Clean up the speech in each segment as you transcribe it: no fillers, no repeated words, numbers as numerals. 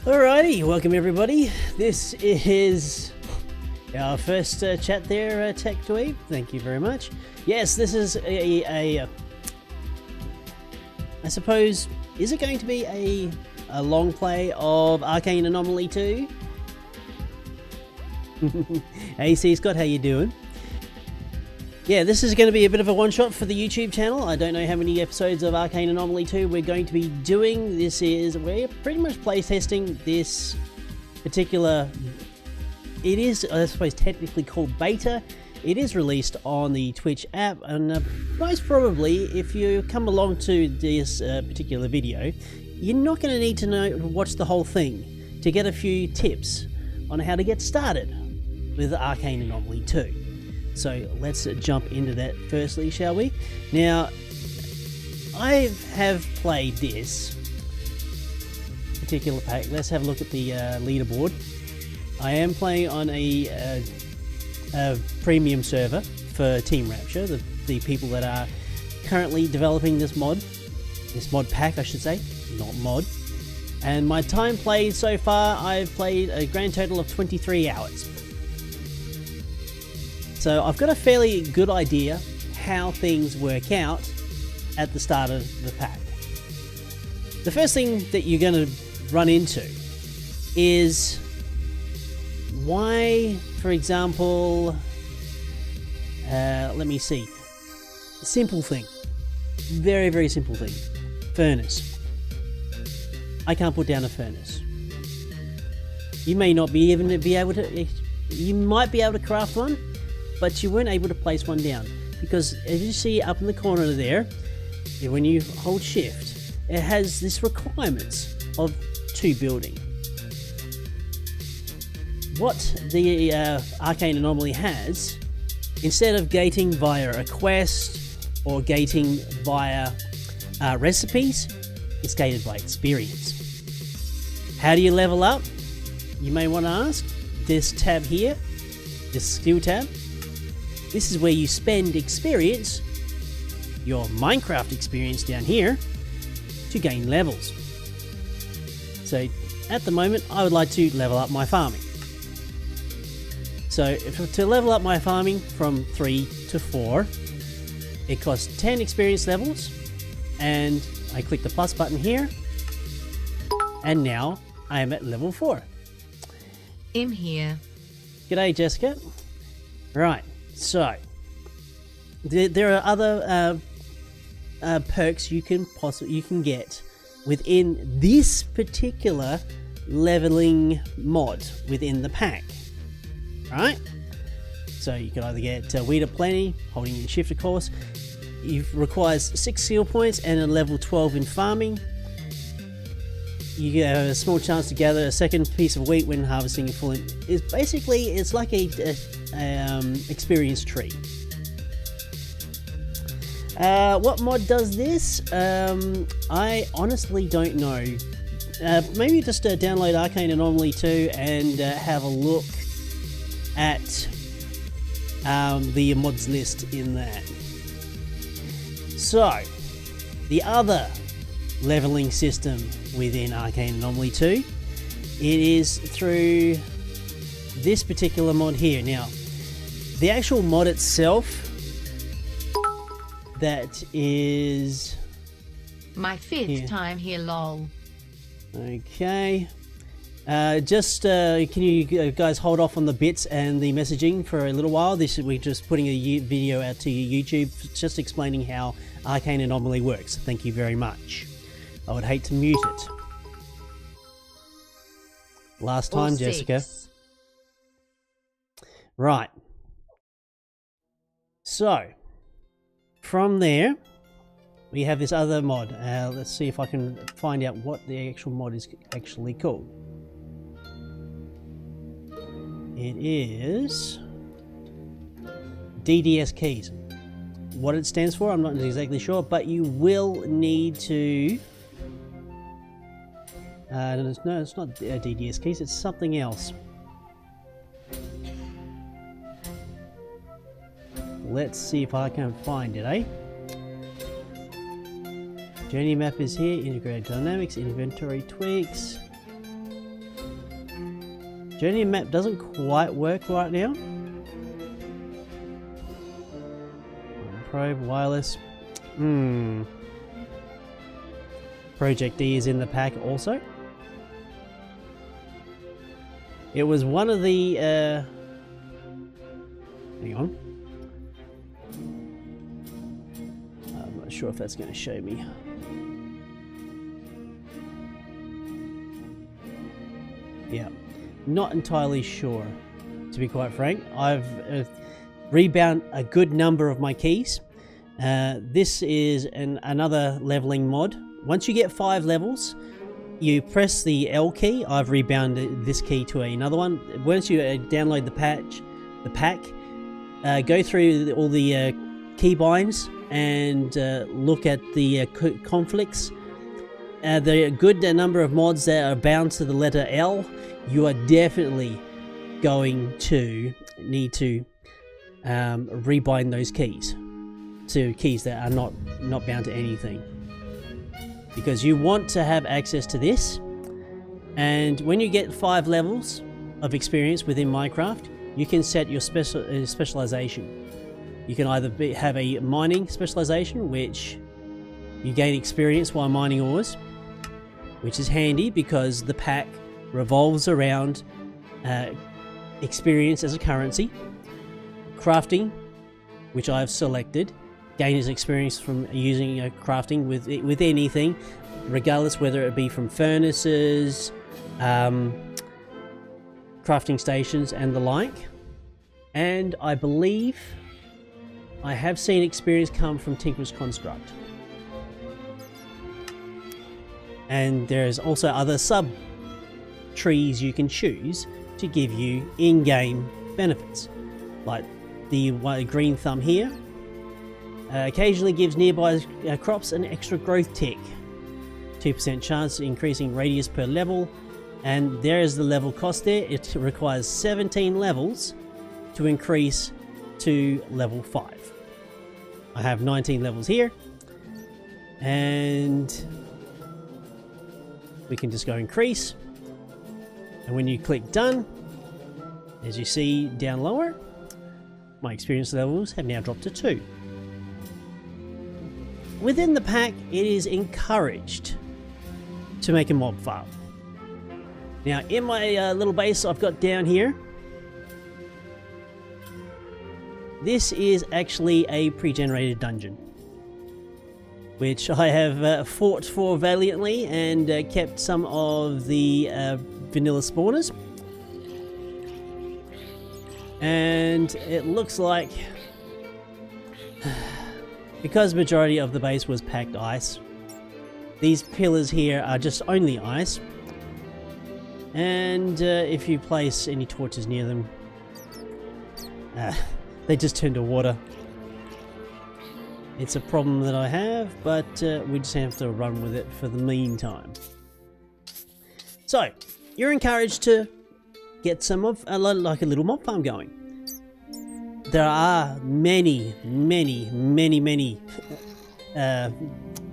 Alrighty, welcome everybody. This is our first chat there, Tech Dweeb. Thank you very much. Yes, this is I suppose, is it going to be a long play of Arcane Anomoly 2? Hey C Scott, how you doing? Yeah, this is going to be a bit of a one-shot for the YouTube channel. I don't know how many episodes of Arcane Anomoly 2 we're going to be doing. We're pretty much playtesting this particular... It is, I suppose, technically called beta. It is released on the Twitch app, and most probably, if you come along to this particular video, you're not going to need to watch the whole thing to get a few tips on how to get started with Arcane Anomoly 2. So let's jump into that firstly, shall we? Now, I have played this particular pack. Let's have a look at the leaderboard. I am playing on a premium server for Team Rapture, the people that are currently developing this mod pack, I should say, not mod. And my time played so far, I've played a grand total of 23 hours. So I've got a fairly good idea how things work out at the start of the pack. The first thing that you're going to run into is why, for example, let me see, simple thing, very, very simple thing, furnace. I can't put down a furnace. You may not be even be able to, you might be able to craft one, but you weren't able to place one down because as you see up in the corner there, when you hold shift, it has this requirements of 2 building. What the Arcane Anomoly has, instead of gating via a quest or gating via recipes, it's gated by experience. How do you level up? You may want to ask. This tab here, this skill tab, this is where you spend experience, your Minecraft experience down here, to gain levels. So at the moment I would like to level up my farming. So to level up my farming from 3 to 4, it costs 10 experience levels, and I click the plus button here, and now I am at level 4. I'm here. G'day Jessica. Right. So, there are other perks you can get within this particular leveling mod within the pack, right? So you can either get Weed Plenty, holding in shift of course. It requires 6 skill points and a level 12 in farming. You have a small chance to gather a second piece of wheat when harvesting a full. It's like a experience tree. What mod does this? I honestly don't know. Maybe just download Arcane Anomoly 2 and have a look at the mods list in that. So, the other leveling system within Arcane Anomoly 2, it is through this particular mod here. Now, the actual mod itself, that is My 5th time here, lol. Okay. Can you guys hold off on the bits and the messaging for a little while? We're just putting a video out to YouTube, just explaining how Arcane Anomoly works. Thank you very much. I would hate to mute it. Last time, Jessica. Right. So, from there, we have this other mod. Let's see if I can find out what the actual mod is actually called. It is DDS keys. What it stands for, I'm not exactly sure, but you will need to... no, it's not DDS keys, it's something else. Let's see if I can find it, eh? Journey map is here, integrated dynamics, inventory tweaks. Journey map doesn't quite work right now. Probe, wireless. Project D is in the pack also. It was one of the... hang on. I'm not sure if that's going to show me. Yeah, not entirely sure, to be quite frank. I've rebound a good number of my keys. This is another leveling mod. Once you get 5 levels, you press the L key. I've rebounded this key to another one. Once you download the pack, go through all the key binds and look at the conflicts. There are a good number of mods that are bound to the letter L. You are definitely going to need to rebind those keys to keys that are not bound to anything, because you want to have access to this. And when you get 5 levels of experience within Minecraft, you can set your specialization. You can either have a mining specialization, which you gain experience while mining ores, which is handy because the pack revolves around experience as a currency. Crafting, which I've selected, gains experience from using crafting with anything, regardless whether it be from furnaces, crafting stations and the like. And I believe I have seen experience come from Tinker's Construct. And there's also other sub trees you can choose to give you in-game benefits, like the green thumb here. Occasionally gives nearby crops an extra growth tick, 2% chance increasing radius per level, and there is the level cost there. It requires 17 levels to increase to level 5. I have 19 levels here, and we can just go increase, and when you click done, as you see down lower, my experience levels have now dropped to 2. Within the pack, it is encouraged to make a mob farm. Now, in my little base I've got down here, this is actually a pre-generated dungeon, which I have fought for valiantly and kept some of the vanilla spawners. And it looks like, because the majority of the base was packed ice, these pillars here are just only ice. And if you place any torches near them, they just turn to water. It's a problem that I have, but we just have to run with it for the meantime. So, you're encouraged to get some of, like a little mob farm going. There are many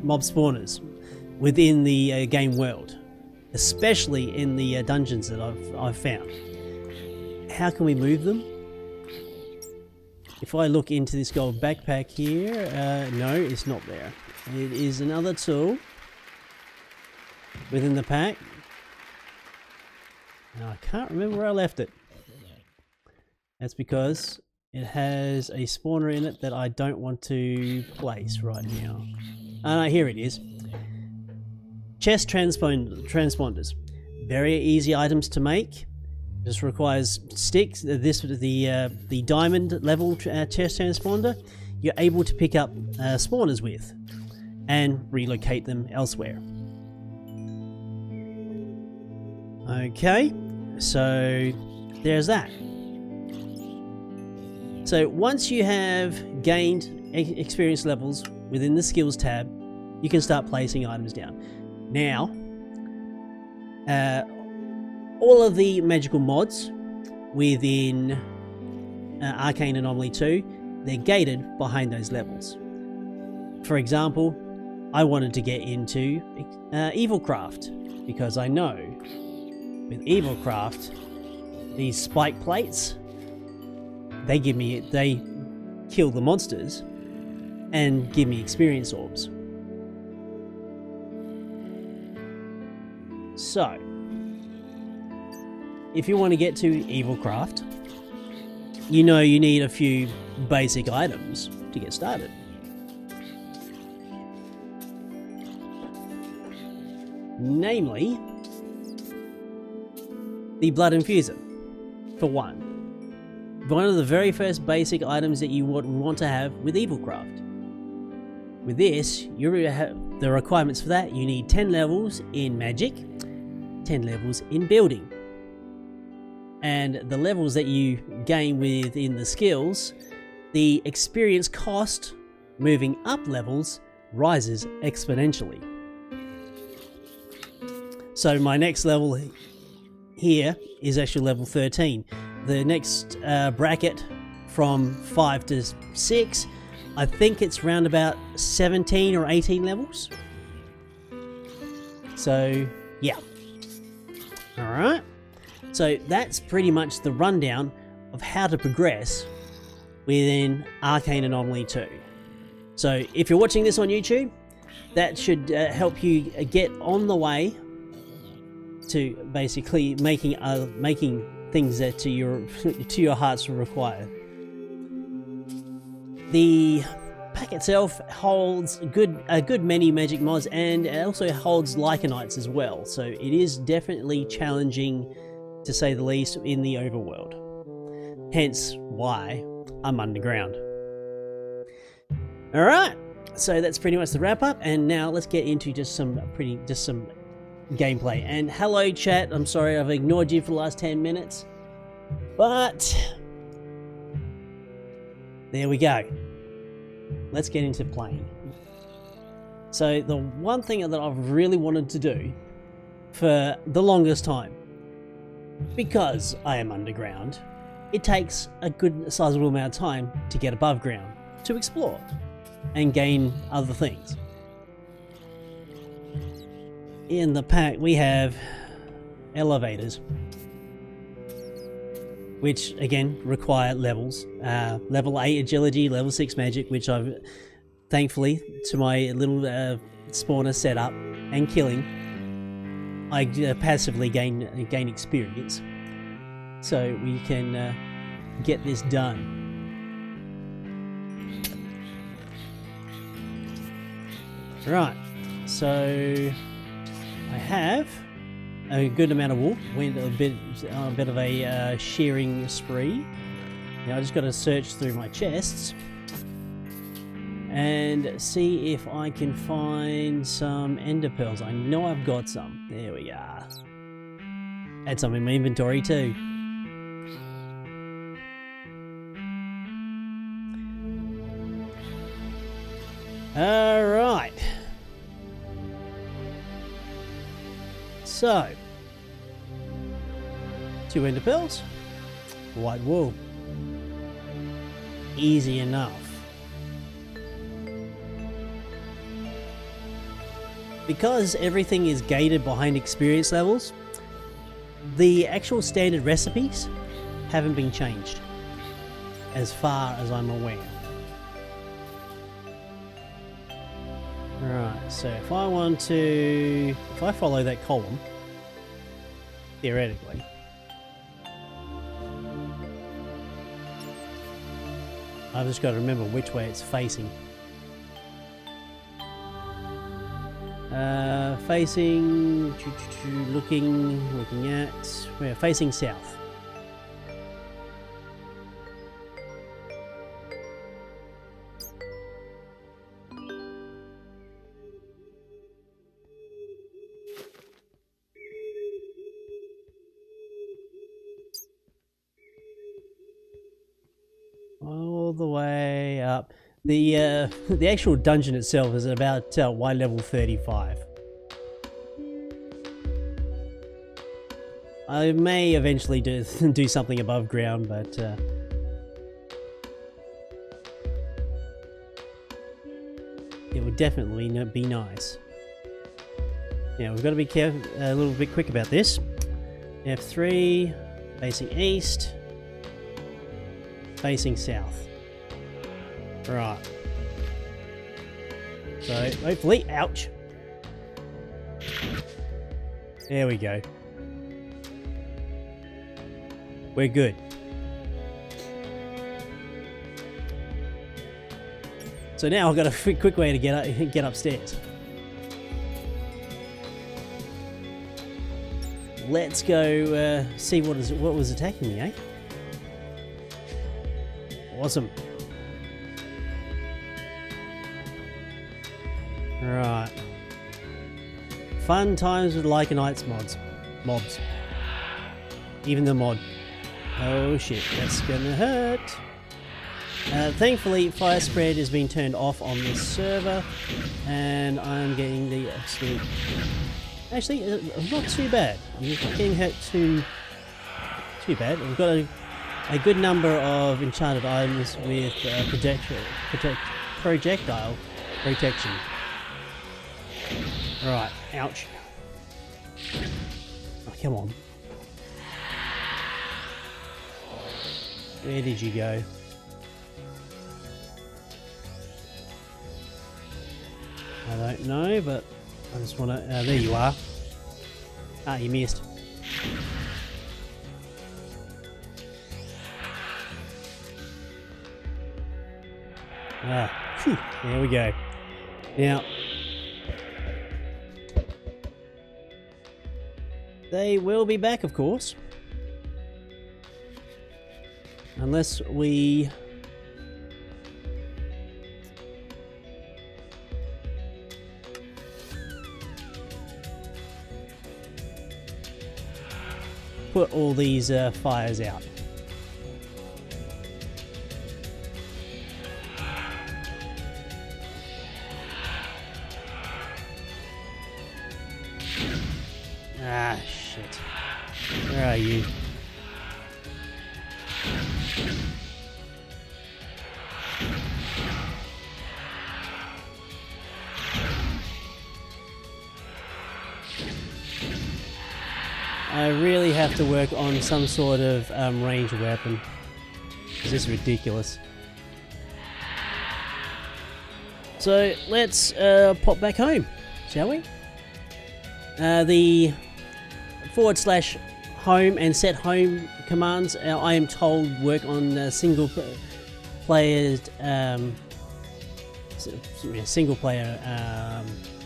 mob spawners within the game world, especially in the dungeons that I've found. How can we move them? If I look into this gold backpack here, no, it's not there. It is another tool within the pack. Now, I can't remember where I left it. That's because it has a spawner in it that I don't want to place right now. No, here it is. Chest transponders. Very easy items to make. Just requires sticks. The diamond level chest transponder, you're able to pick up spawners with and relocate them elsewhere. Okay, so there's that. So once you have gained experience levels within the skills tab, you can start placing items down. Now, all of the magical mods within Arcane Anomoly 2, they're gated behind those levels. For example, I wanted to get into Evilcraft, because I know with Evilcraft these spike plates, they kill the monsters and give me experience orbs. So, if you want to get to Evilcraft, you know you need a few basic items to get started. Namely, the Blood Infuser, for one. One of the very first basic items that you would want to have with Evilcraft. With this, the requirements for that, you need 10 levels in Magic, 10 levels in Building. And the levels that you gain within the skills, the experience cost moving up levels rises exponentially. So my next level here is actually level 13. The next bracket from 5 to 6, I think it's around about 17 or 18 levels. So yeah. Alright. So that's pretty much the rundown of how to progress within Arcane Anomoly 2. So if you're watching this on YouTube, that should help you get on the way to basically making things that to your heart's require. The pack itself holds a good many magic mods, and it also holds Lycanites as well. So it is definitely challenging, to say the least, in the overworld. Hence why I'm underground. Alright, so that's pretty much the wrap up, and now let's get into just some gameplay. And hello chat, I'm sorry I've ignored you for the last 10 minutes, but there we go. Let's get into playing. So the one thing that I've really wanted to do for the longest time, because I am underground, it takes a good sizable amount of time to get above ground, to explore and gain other things. In the pack we have elevators, which again require levels. Level 8 agility, level 6 magic, which I've thankfully to my little spawner setup and killing, I passively gain experience, so we can get this done. Right, so I have a good amount of wool. Went a bit of a shearing spree. Now I just got to search through my chests and see if I can find some ender pearls. I know I've got some. There we are. Add some in my inventory too. Alright. So, 2 ender pearls, white wool. Easy enough. Because everything is gated behind experience levels, the actual standard recipes haven't been changed, as far as I'm aware. Right, so if I follow that column, theoretically, I've just got to remember which way it's facing. Looking at, we're facing south. All the way up. The actual dungeon itself is about Y level 35. I may eventually do something above ground, but it would definitely be nice. Now we've got to be careful, a little bit quick about this. F3, Facing east. Facing south. Right. So, hopefully, ouch. There we go. We're good. So now I've got a quick way to get upstairs. Let's go see what was attacking me, eh? Awesome. Right. Fun times with Lycanites mobs. Even the mod. Oh shit, that's gonna hurt. Thankfully, fire spread has been turned off on this server, and I'm getting the absolute... Actually, not too bad. I'm not getting hurt too bad. We've got a good number of enchanted items with projectile protection. Right, ouch. Oh, come on. Where did you go? I don't know, but I just want to... there you are. Ah, you missed. Ah, phew, there we go. Now, they will be back, of course. Unless we... put all these fires out. Ah, shit. Where are you? I really have to work on some sort of ranged weapon. This is ridiculous. So let's pop back home, shall we? The /home and set home commands, I am told, work on single player,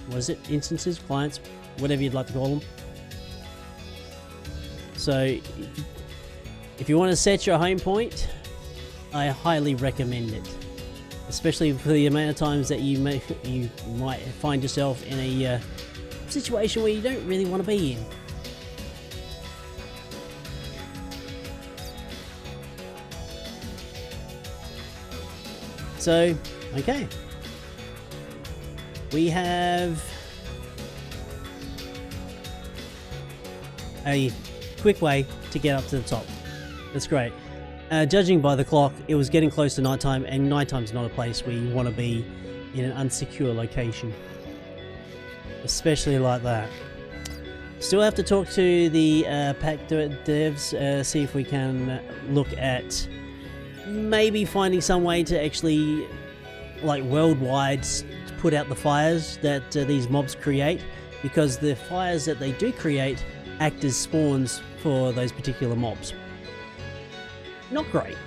what is it? Instances, clients, whatever you'd like to call them. So, if you want to set your home point, I highly recommend it. Especially for the amount of times that you might find yourself in a situation where you don't really want to be in. So, okay. We have a quick way to get up to the top. That's great. Judging by the clock, it was getting close to nighttime, and nighttime's not a place where you want to be in an unsecure location. Especially like that. Still have to talk to the pack devs, see if we can look at maybe finding some way to actually, like, worldwide put out the fires that these mobs create, because the fires that they do create act as spawns for those particular mobs. Not great.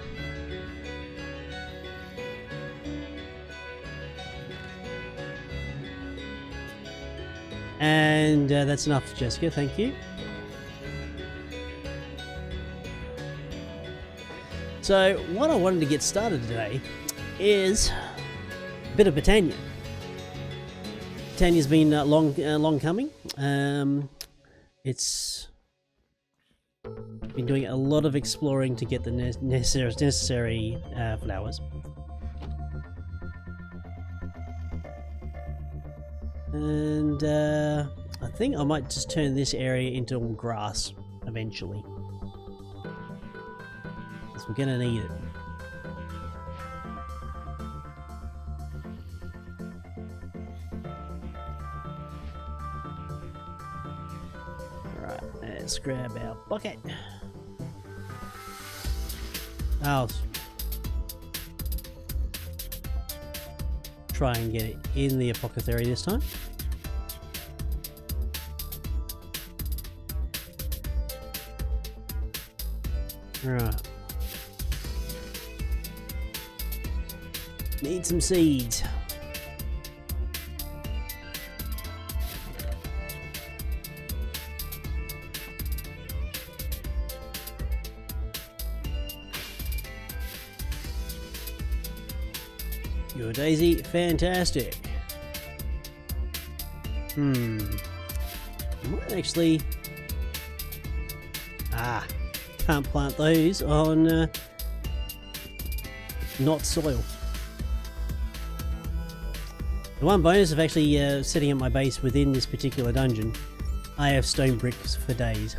And that's enough, Jessica, thank you. So what I wanted to get started today is a bit of Britannia. Britannia's been long coming. It's been doing a lot of exploring to get the necessary flowers. And I think I might just turn this area into all grass eventually. Because we're gonna need it. Alright, let's grab our bucket. I'll try and get it in the apothecary this time. Right. Need some seeds. Your daisy, fantastic. I might actually... can't plant those on not soil. The one bonus of actually setting up my base within this particular dungeon, I have stone bricks for days.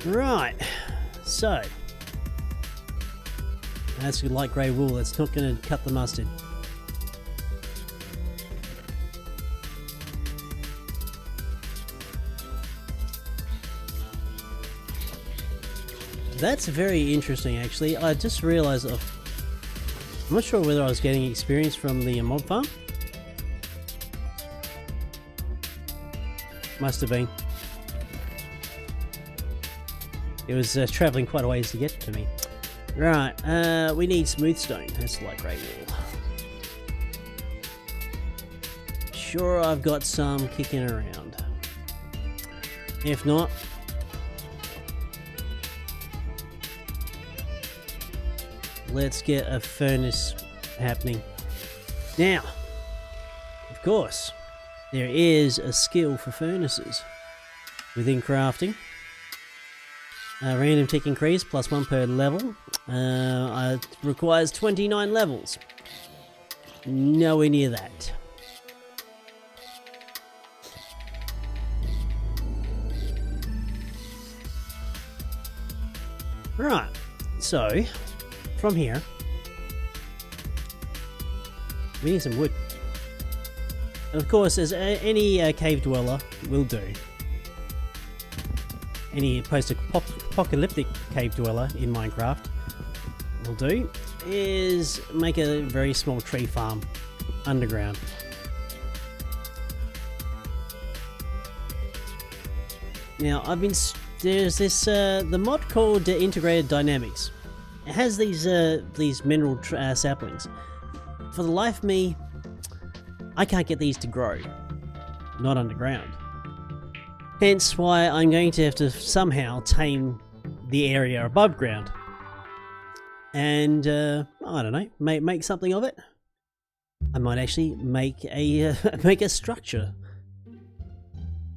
Right, so that's a light grey wool. That's not going to cut the mustard. That's very interesting, actually. I just realised I'm not sure whether I was getting experience from the mob farm. Must have been. It was travelling quite a ways to get to me. Right, we need smooth stone. That's light grey wool. Sure, I've got some kicking around. If not, let's get a furnace happening. Now, of course, there is a skill for furnaces within crafting. Random tick increase, +1 per level. It requires 29 levels. Nowhere near that. Right, so from here, we need some wood. And of course, as any cave dweller will do, any post-apocalyptic cave dweller in Minecraft will do, is make a very small tree farm underground. Now, there's this the mod called Integrated Dynamics. It has these mineral saplings. For the life of me, I can't get these to grow, not underground. Hence why I'm going to have to somehow tame the area above ground. And, I don't know, make something of it. I might actually make a, make a structure.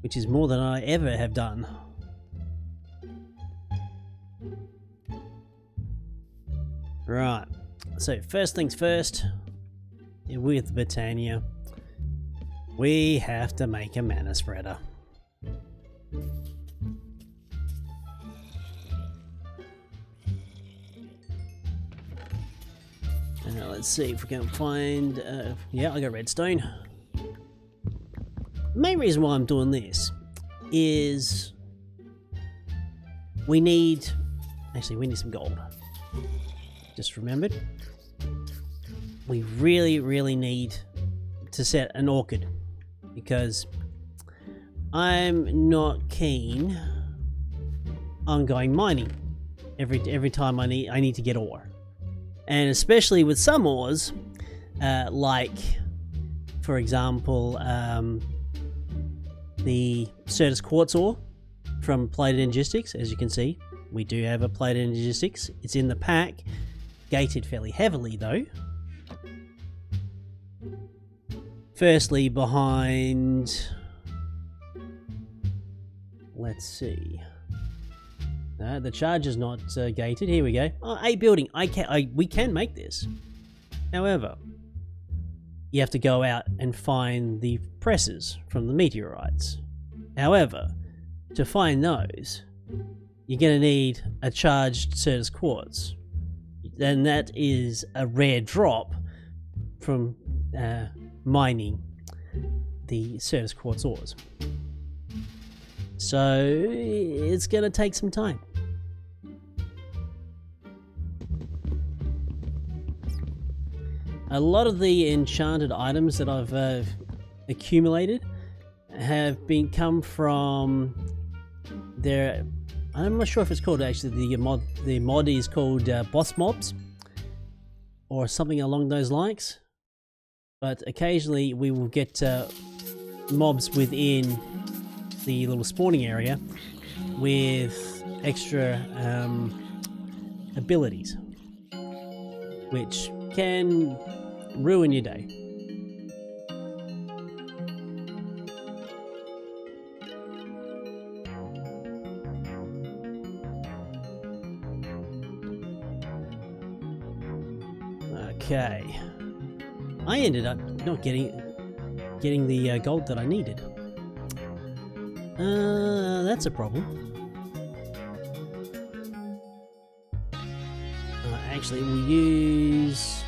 Which is more than I ever have done. Right, so first things first, with Britannia, we have to make a mana spreader. Let's see if we can find, yeah, I got redstone. The main reason why I'm doing this is we need some gold. Just remembered. We really need to set an orchid because I'm not keen on going mining every time I need to get ore. And especially with some ores, like, for example, the Certus Quartz ore from Plated Energistics. As you can see, we do have a Plated Energistics. It's in the pack, gated fairly heavily though. Firstly, behind... let's see... the charge is not gated. Here we go. Oh, A building. We can make this. However, you have to go out and find the presses from the meteorites. However, to find those, you're going to need a charged Certus Quartz. And that is a rare drop from mining the Certus Quartz ores. So it's going to take some time. A lot of the enchanted items that I've accumulated have come from their... I'm not sure if it's called actually, the mod is called boss mobs or something along those lines, but occasionally we will get mobs within the little spawning area with extra abilities, which can ruin your day. Okay, I ended up not getting the gold that I needed. That's a problem. Actually, we'll use...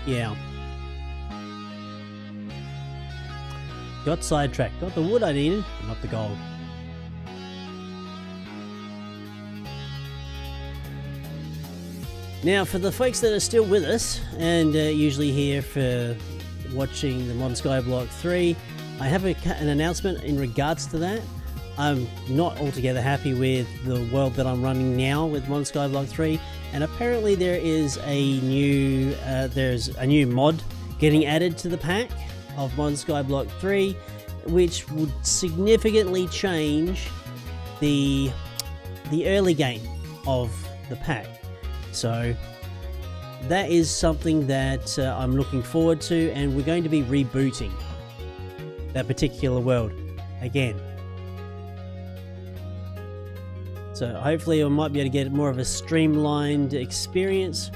Yeah. Got sidetracked. Got the wood I needed, but not the gold. Now, for the folks that are still with us, and usually here for watching the Modern Skyblock 3, I have an announcement in regards to that. I'm not altogether happy with the world that I'm running now with Modern Skyblock 3, and apparently there is a new there's a new mod getting added to the pack of Modern Skyblock 3, which would significantly change the early game of the pack. So that is something that I'm looking forward to, and we're going to be rebooting that particular world again. So hopefully I might be able to get more of a streamlined experience,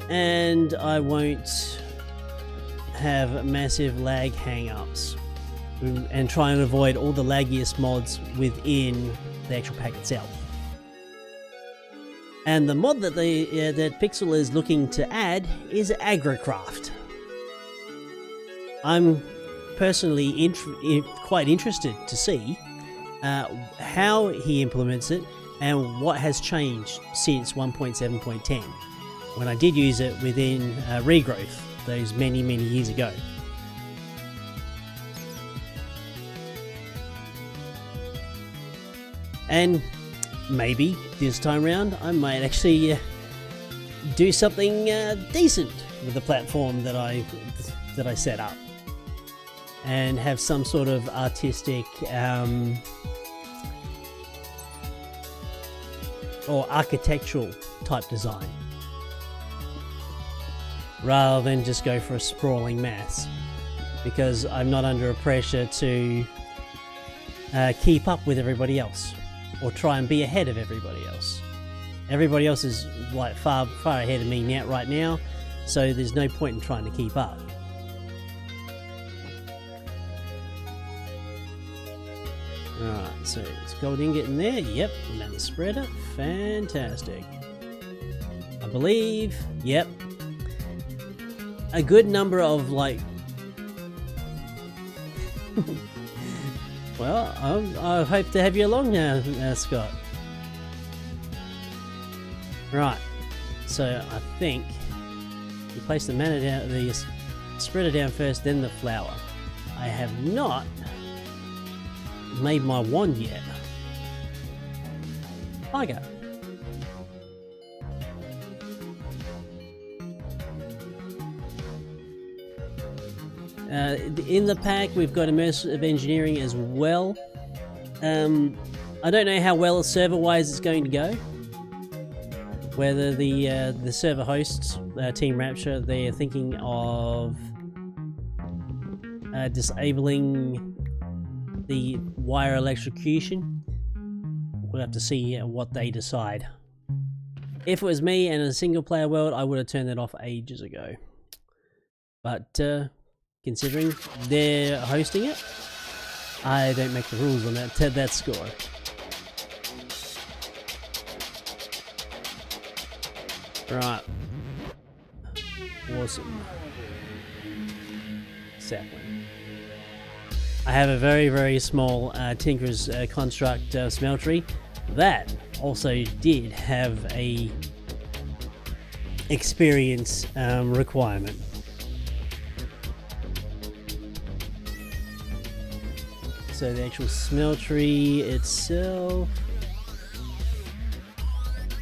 and I won't have massive lag hang-ups, and try and avoid all the laggiest mods within the actual pack itself. And the mod that that Pixel is looking to add is Agricraft. I'm personally quite interested to see how he implements it and what has changed since 1.7.10, when I did use it within Regrowth those many years ago. And maybe this time around I might actually do something decent with the platform that I set up, and have some sort of artistic or architectural type design, rather than just go for a sprawling mass, because I'm not under a pressure to keep up with everybody else or try and be ahead of everybody else. Everybody else is like far ahead of me right now, so there's no point in trying to keep up. Right, so it's gold ingot in there. Yep, another spreader. Fantastic. I believe, yep, a good number of like... Well, I hope to have you along now, Scott. Right, so I think you place the mana down, the spreader down first, then the flower. I have not made my wand yet. Tiger. In the pack we've got immersive engineering as well. I don't know how well server-wise it's going to go. Whether the server hosts, Team Rapture, they are thinking of disabling the wire electrocution. We'll have to see what they decide. If it was me and a single player world, I would have turned that off ages ago. But considering they're hosting it, I don't make the rules on that score. Right. Awesome. Sapling. I have a very small Tinker's Construct smeltery that also did have a experience requirement. So the actual smeltery itself,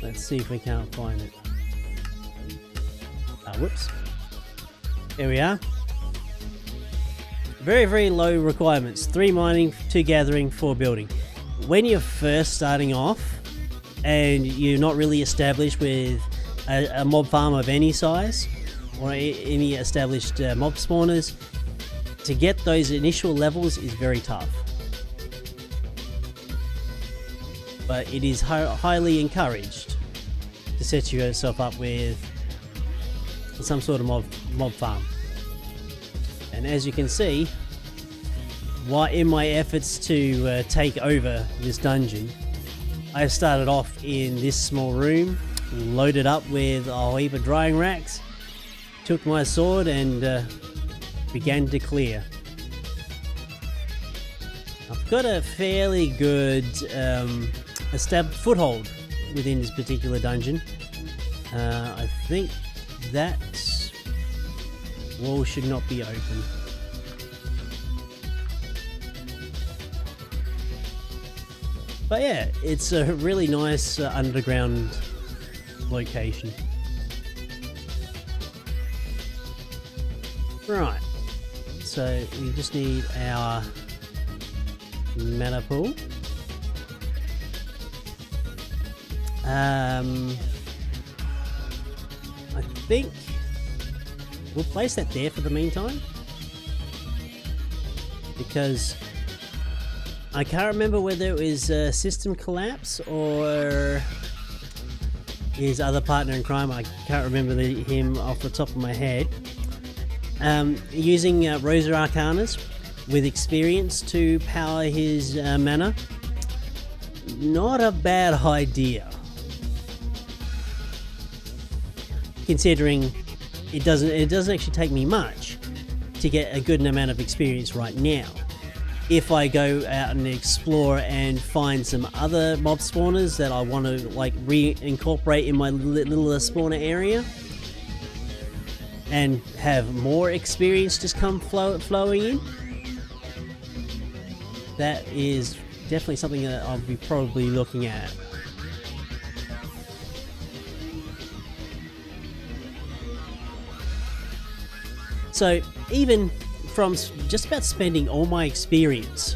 let's see if we can't find it. Whoops. There we are. Very, very low requirements. 3 mining, 2 gathering, 4 building. When you're first starting off and you're not really established with a mob farm of any size or any established mob spawners, to get those initial levels is very tough. But it is highly encouraged to set yourself up with some sort of mob farm. And as you can see, while in my efforts to take over this dungeon, I started off in this small room, loaded up with a whole heap of drying racks, took my sword and began to clear. I've got a fairly good foothold within this particular dungeon. I think that wall should not be open. But yeah, it's a really nice underground location. Right, so we just need our mana pool. I think we'll place that there for the meantime, because I can't remember whether it was a system collapse or his other partner in crime. I can't remember him off the top of my head. Using Rosa Arcanas with experience to power his mana, not a bad idea, considering it doesn't actually take me much to get a good amount of experience right now. If I go out and explore and find some other mob spawners that I want to like reincorporate in my little spawner area and have more experience just come flowing in, that is definitely something that I'll be probably looking at. So even from just about spending all my experience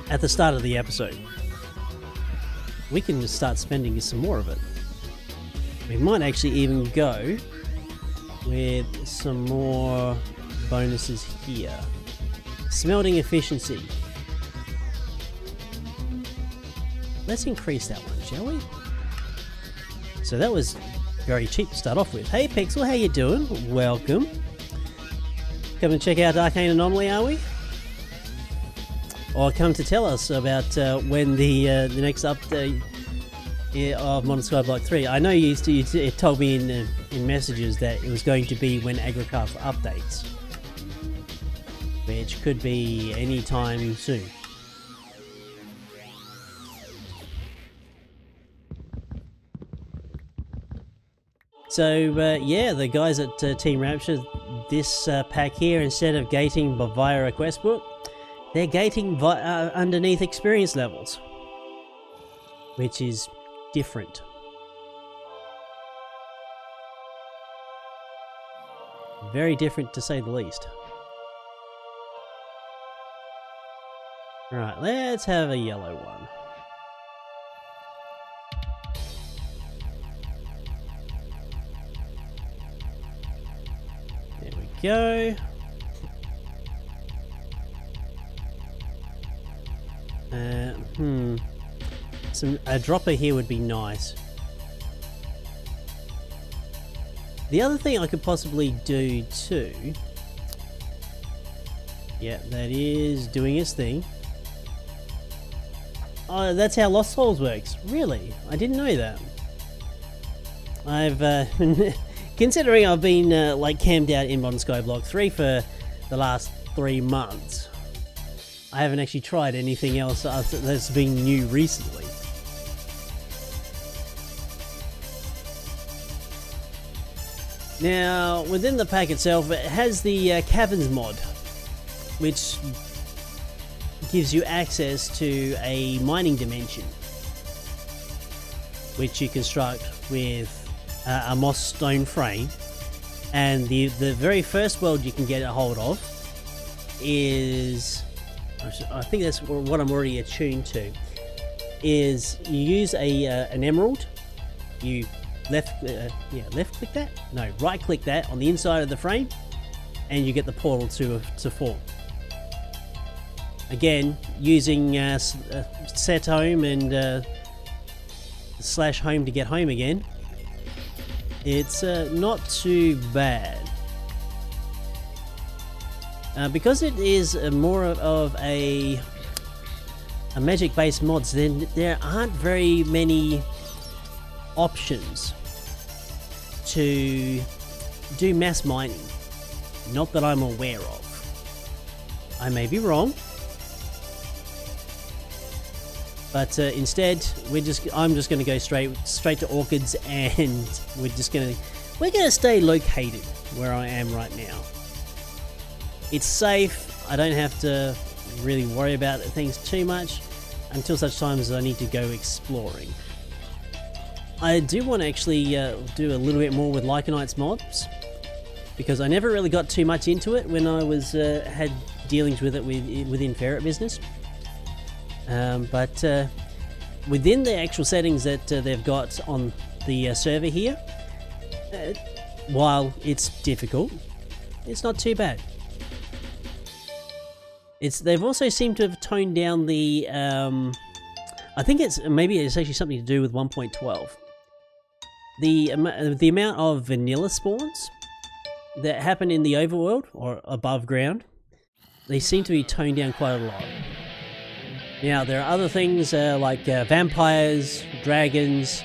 at the start of the episode, we can just start spending some more of it. We might actually even go with some more bonuses here. Smelting efficiency. Let's increase that one, shall we? So that was very cheap to start off with. Hey Pixel, how you doing? Welcome. Come and check out Arcane Anomoly, are we? Or come to tell us about when the next update of Modern Skyblock 3. I know you told me in messages that it was going to be when Agricraft updates, which could be any time soon. So yeah, the guys at Team Rapture, this pack here, instead of gating via a quest book, they're gating underneath experience levels, which is different. Very different, to say the least. Right, let's have a yellow one. There we go. A dropper here would be nice. The other thing I could possibly do too, yeah, that is doing its thing. Oh, that's how Lost Souls works. Really? I didn't know that. I've considering I've been like camped out in Modern Skyblock 3 for the last 3 months, I haven't actually tried anything else that's been new recently. Now, within the pack itself, it has the Caverns mod, which gives you access to a mining dimension, which you construct with a moss stone frame. And the very first world you can get a hold of is, I think that's what I'm already attuned to, is you use an emerald, you left click that? No, right click that on the inside of the frame, and you get the portal to form. Again, using set home and slash home to get home again. It's not too bad. Because it is more of a magic based mods, then there aren't very many options to do mass mining. Not that I'm aware of. I may be wrong. But instead, I'm just going to go straight to orchids, and we're gonna stay located where I am right now. It's safe. I don't have to really worry about things too much until such times as I need to go exploring. I do want to actually do a little bit more with Lycanite's mobs, because I never really got too much into it when I was had dealings with it within Ferret business. But within the actual settings that they've got on the server here, while it's difficult, it's not too bad. They've also seemed to have toned down the I think maybe it's actually something to do with 1.12. The amount of vanilla spawns that happen in the overworld or above ground, they seem to be toned down quite a lot. Now, there are other things like vampires, dragons.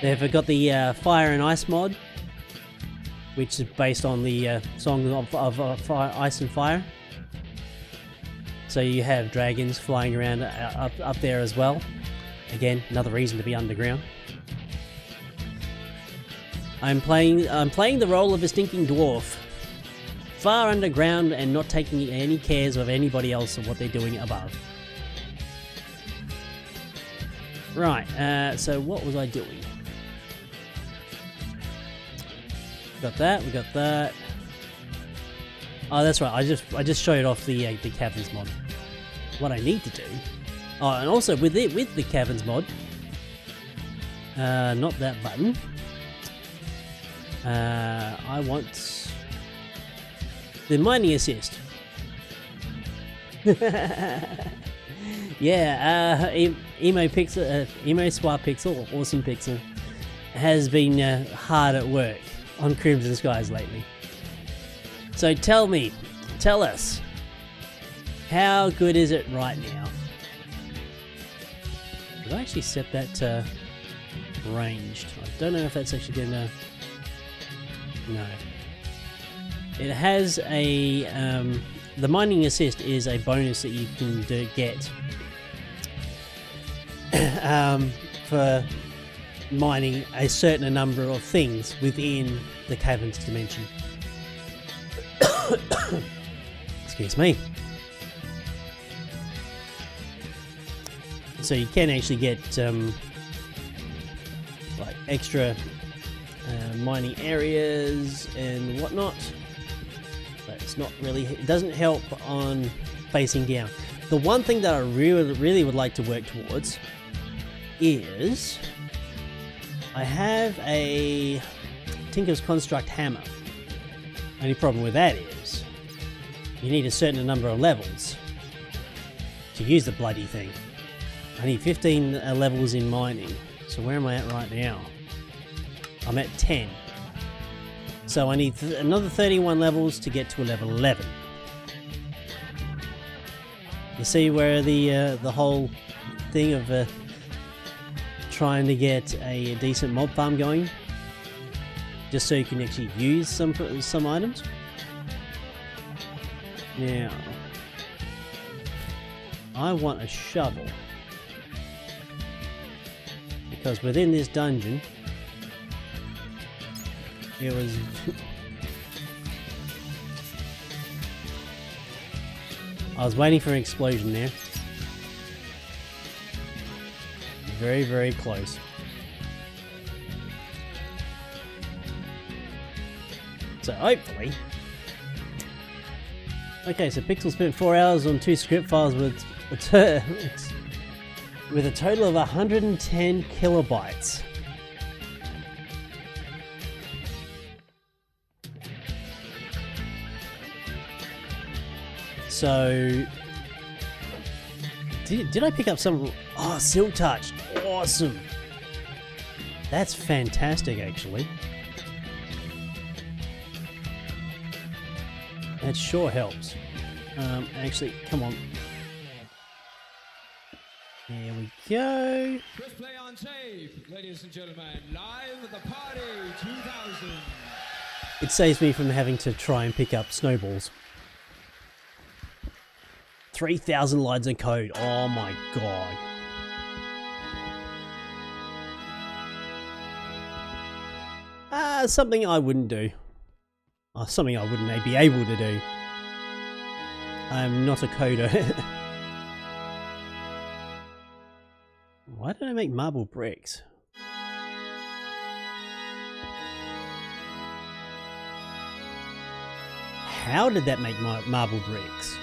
They've got the Fire and Ice mod, which is based on the song of Ice and Fire. So you have dragons flying around up there as well. Again, another reason to be underground. I'm playing the role of a stinking dwarf, far underground and not taking any cares of anybody else of what they're doing above. Right, so what was I doing? Got that, we got that. Oh, that's right, I just showed off the Caverns mod. What I need to do... Oh, and also with the Caverns mod, not that button. I want the mining assist. Yeah, Emo Swap Pixel, or Awesome Pixel, has been hard at work on Crimson Skies lately. So tell us, how good is it right now? Did I actually set that to ranged? I don't know if that's actually gonna... No. It has a... the mining assist is a bonus that you can get for mining a certain number of things within the Caverns dimension. Excuse me. So you can actually get like extra mining areas and whatnot, but it's not really, it doesn't help on facing down. The one thing that I really would like to work towards is I have a Tinker's Construct hammer. Only problem with that is you need a certain number of levels to use the bloody thing. I need 15 levels in mining. So where am I at right now? I'm at 10. So I need another 31 levels to get to a level 11. You see where the whole thing of trying to get a decent mob farm going, just so you can actually use some items. Now, I want a shovel, because within this dungeon It was... I was waiting for an explosion there. Very, very close. So hopefully... Okay, so Pixel spent 4 hours on 2 script files with a total of 110 kilobytes. So, did I pick up some... Oh, Silk Touch. Awesome. That's fantastic, actually. That sure helps. Actually, come on. There we go. Press play on tape, ladies and gentlemen. Live at the party 2000. It saves me from having to try and pick up snowballs. 3,000 lines of code. Oh my god. Something I wouldn't do. Something I wouldn't be able to do. I'm not a coder. Why don't I make marble bricks? How did that make marble bricks?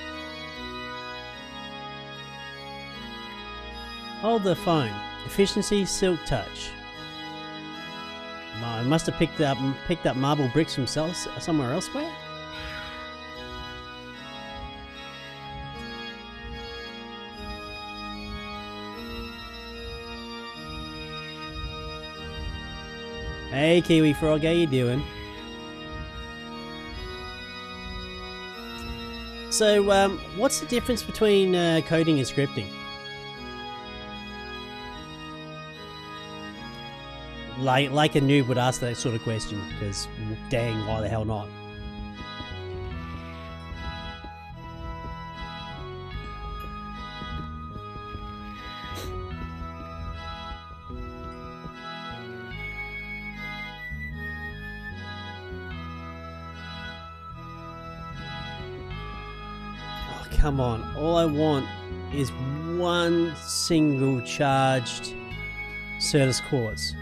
Hold the phone. Efficiency, Silk Touch. I must have picked up marble bricks from somewhere elsewhere. Hey Kiwi Frog, how you doing? So, what's the difference between coding and scripting? Like a noob would ask that sort of question, because dang, why the hell not? Oh, come on. All I want is one single charged Certus quartz.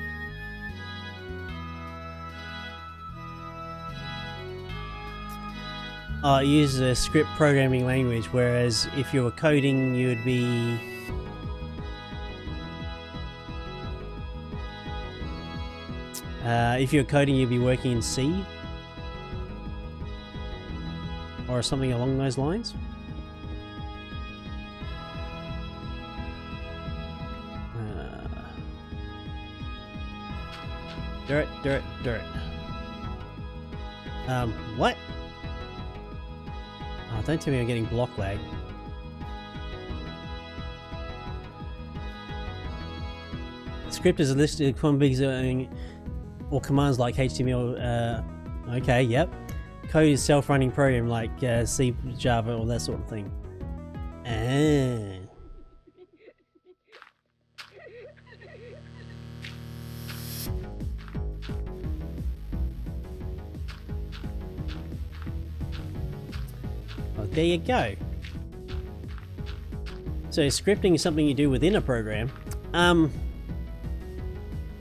It uses a script programming language, whereas if you were coding, you would be... if you're coding, you'd be working in C? Or something along those lines? Dirt. What? Oh, don't tell me I'm getting block lag. Script is listed or commands like HTML. Okay, yep. Code is self-running program like C, Java, or that sort of thing. Well, there you go. So scripting is something you do within a program.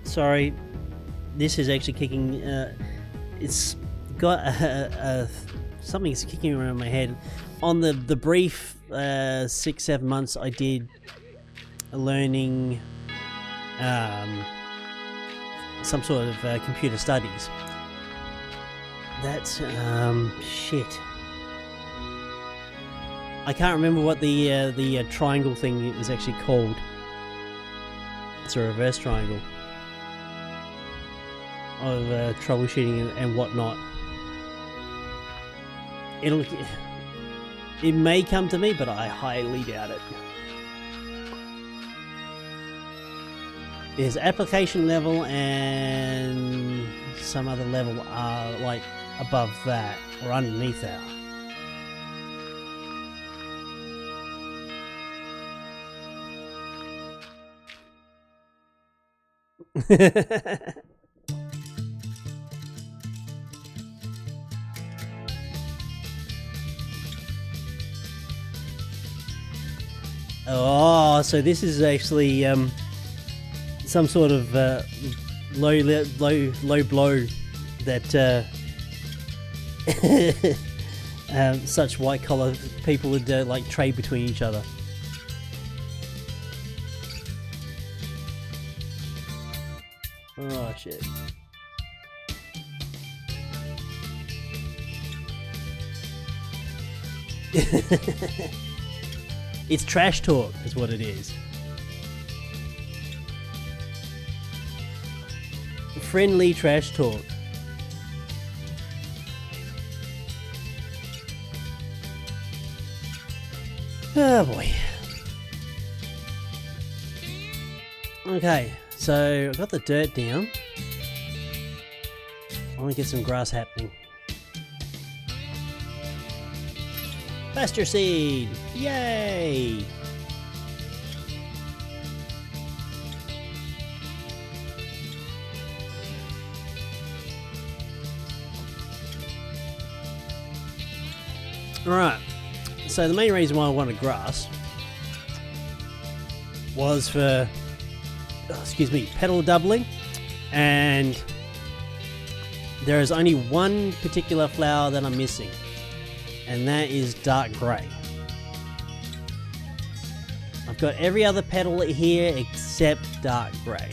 Sorry, this is actually kicking. It's got something's kicking around my head. On the brief 6-7 months I did learning some sort of computer studies. That's shit. I can't remember what the triangle thing was actually called. It's a reverse triangle of troubleshooting and whatnot. It may come to me, but I highly doubt it. There's application level and some other level are like above that or underneath that. Oh, so this is actually some sort of low blow that such white collar people would like trade between each other. Oh shit. It's trash talk is what it is. Friendly trash talk. Oh boy. Okay, so I've got the dirt down. I want to get some grass happening. Pasture seed! Yay! Alright, so the main reason why I wanted grass was for, excuse me, petal doubling, and there is only one particular flower that I'm missing, and that is dark grey. I've got every other petal here except dark grey.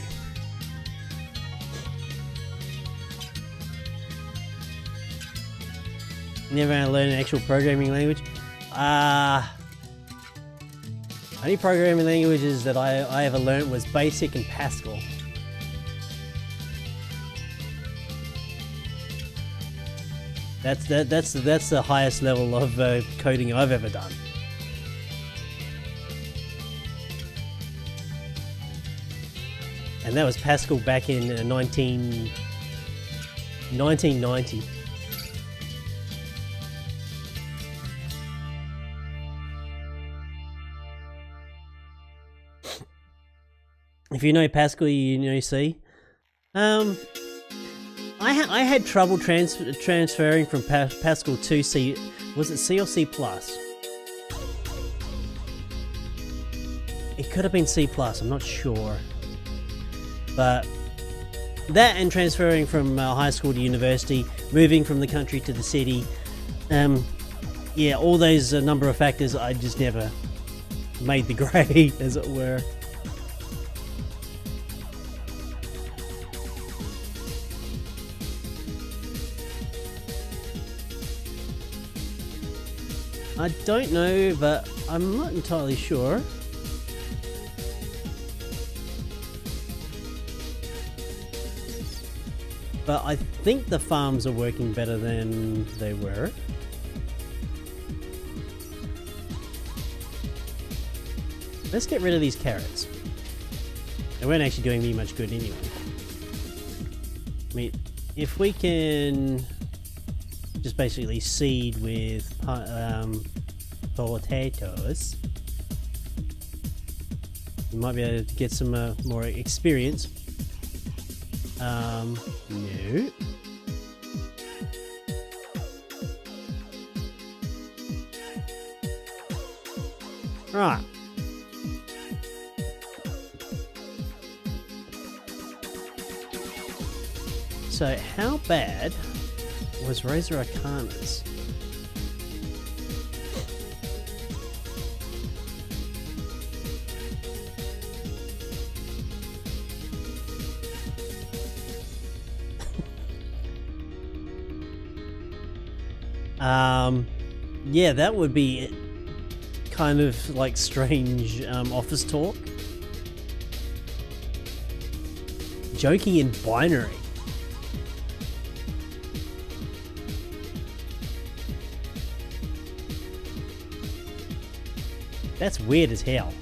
Never gonna learn an actual programming language. Only programming languages that I ever learned was Basic and Pascal. That's the highest level of coding I've ever done. And that was Pascal back in 1990. If you know Pascal, you know C. I had trouble transferring from Pascal to C. Was it C or C+? It could have been C+, I'm not sure. But that and transferring from high school to university, moving from the country to the city, yeah, all those number of factors, I just never made the grade, as it were. I don't know, but I'm not entirely sure. But I think the farms are working better than they were. Let's get rid of these carrots. They weren't actually doing me much good anyway. I mean, if we can just basically seed with potatoes, we might be able to get some more experience. No. Right. So how bad was Razor Arcana's? Yeah, that would be kind of like strange office talk. Joking in binary. That's weird as hell.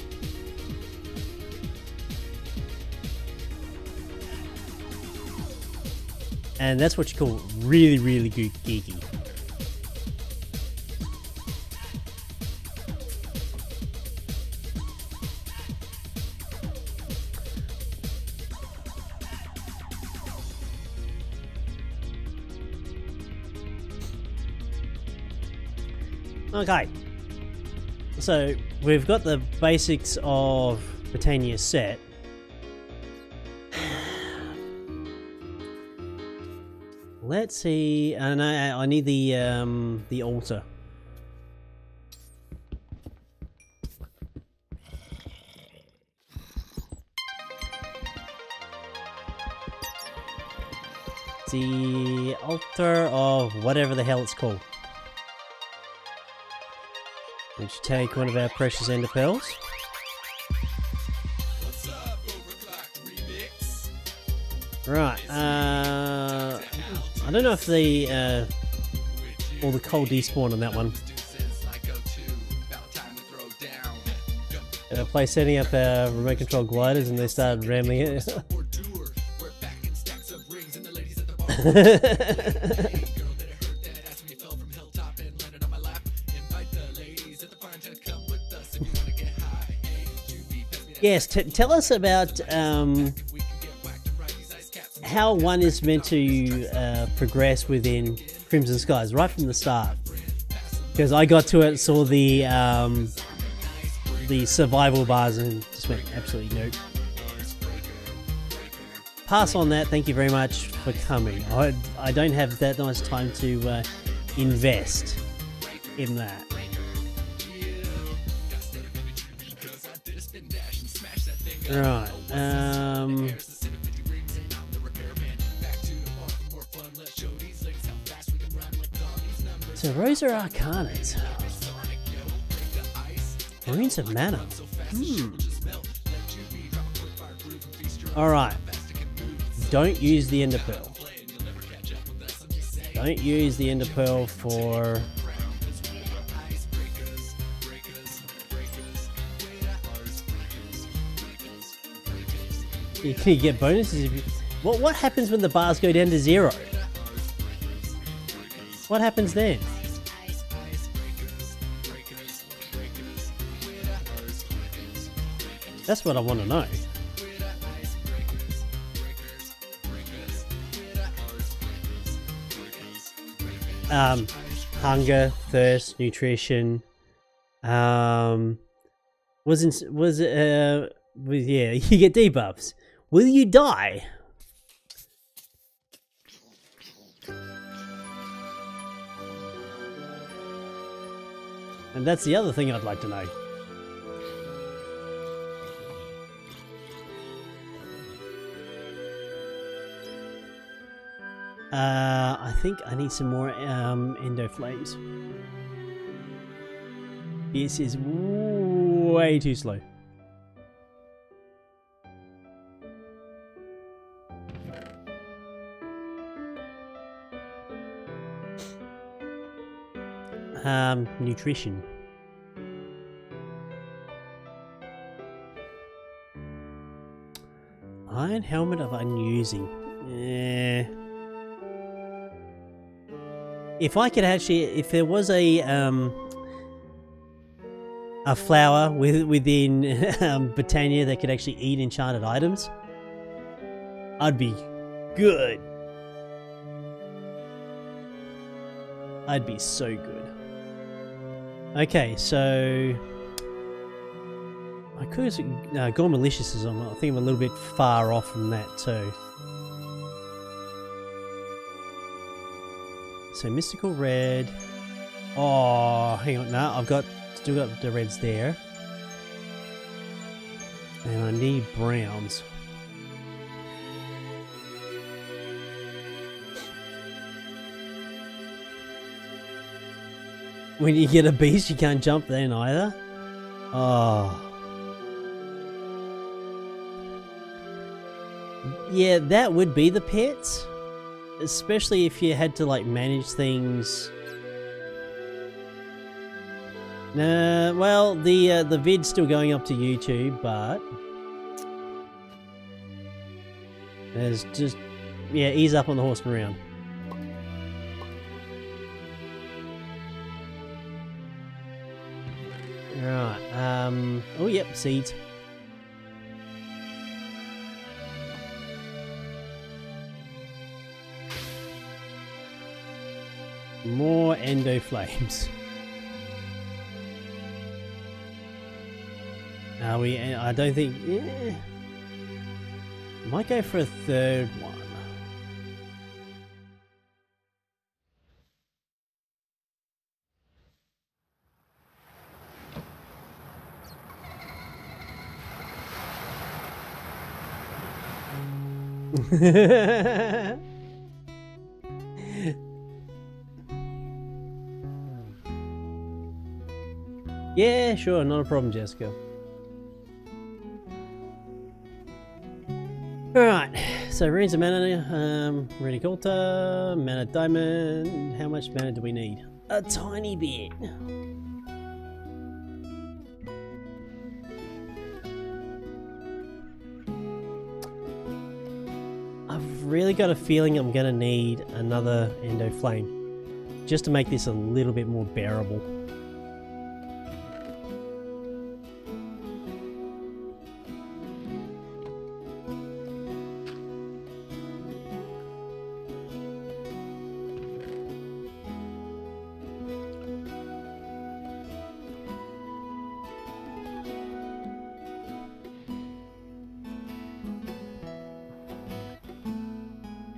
And that's what you call really, really geeky. Okay, so we've got the basics of Britannia set. Let's see. I need the altar. The altar of whatever the hell it's called. Which take one of our precious ender pearls. Right. I don't know if the all the coal despawn on that one. Play setting up our remote control gliders and they started rambling it. Yes, tell us about how one is meant to progress within Crimson Skies right from the start. Because I got to it, saw the survival bars and just went absolutely nope. Pass on that, thank you very much for coming. I don't have that much time to invest in that. Right, so Rosa Arcanas. Runes of Mana. Alright. Don't use the Ender Pearl. Don't use the Ender Pearl for... You can get bonuses if you... What happens when the bars go down to 0? What happens then? That's what I want to know. Hunger, thirst, nutrition. Yeah, you get debuffs. Will you die? And that's the other thing I'd like to know. I think I need some more endo flames. This is way too slow. Nutrition. Iron helmet of unusing. If I could actually, if there was a flower within Britannia that could actually eat enchanted items, I'd be good. I'd be so good. Okay, so I could Gore Malicious is on. I think I'm a little bit far off from that too. So Mystical Red. Oh, hang on. No, still got the reds there. And I need browns. When you get a beast, you can't jump then either. Oh. Yeah, that would be the pets. Especially if you had to like manage things. Well, the vid's still going up to YouTube, but there's just, yeah, ease up on the horseman round. Right. Oh, yep, seeds. More endo flames. I don't think. Yeah. Might go for a third one. Yeah, sure, not a problem, Jessica. Alright, so runes of mana, runic altar, mana diamond. How much mana do we need? A tiny bit. I've really got a feeling I'm gonna need another Endo Flame just to make this a little bit more bearable.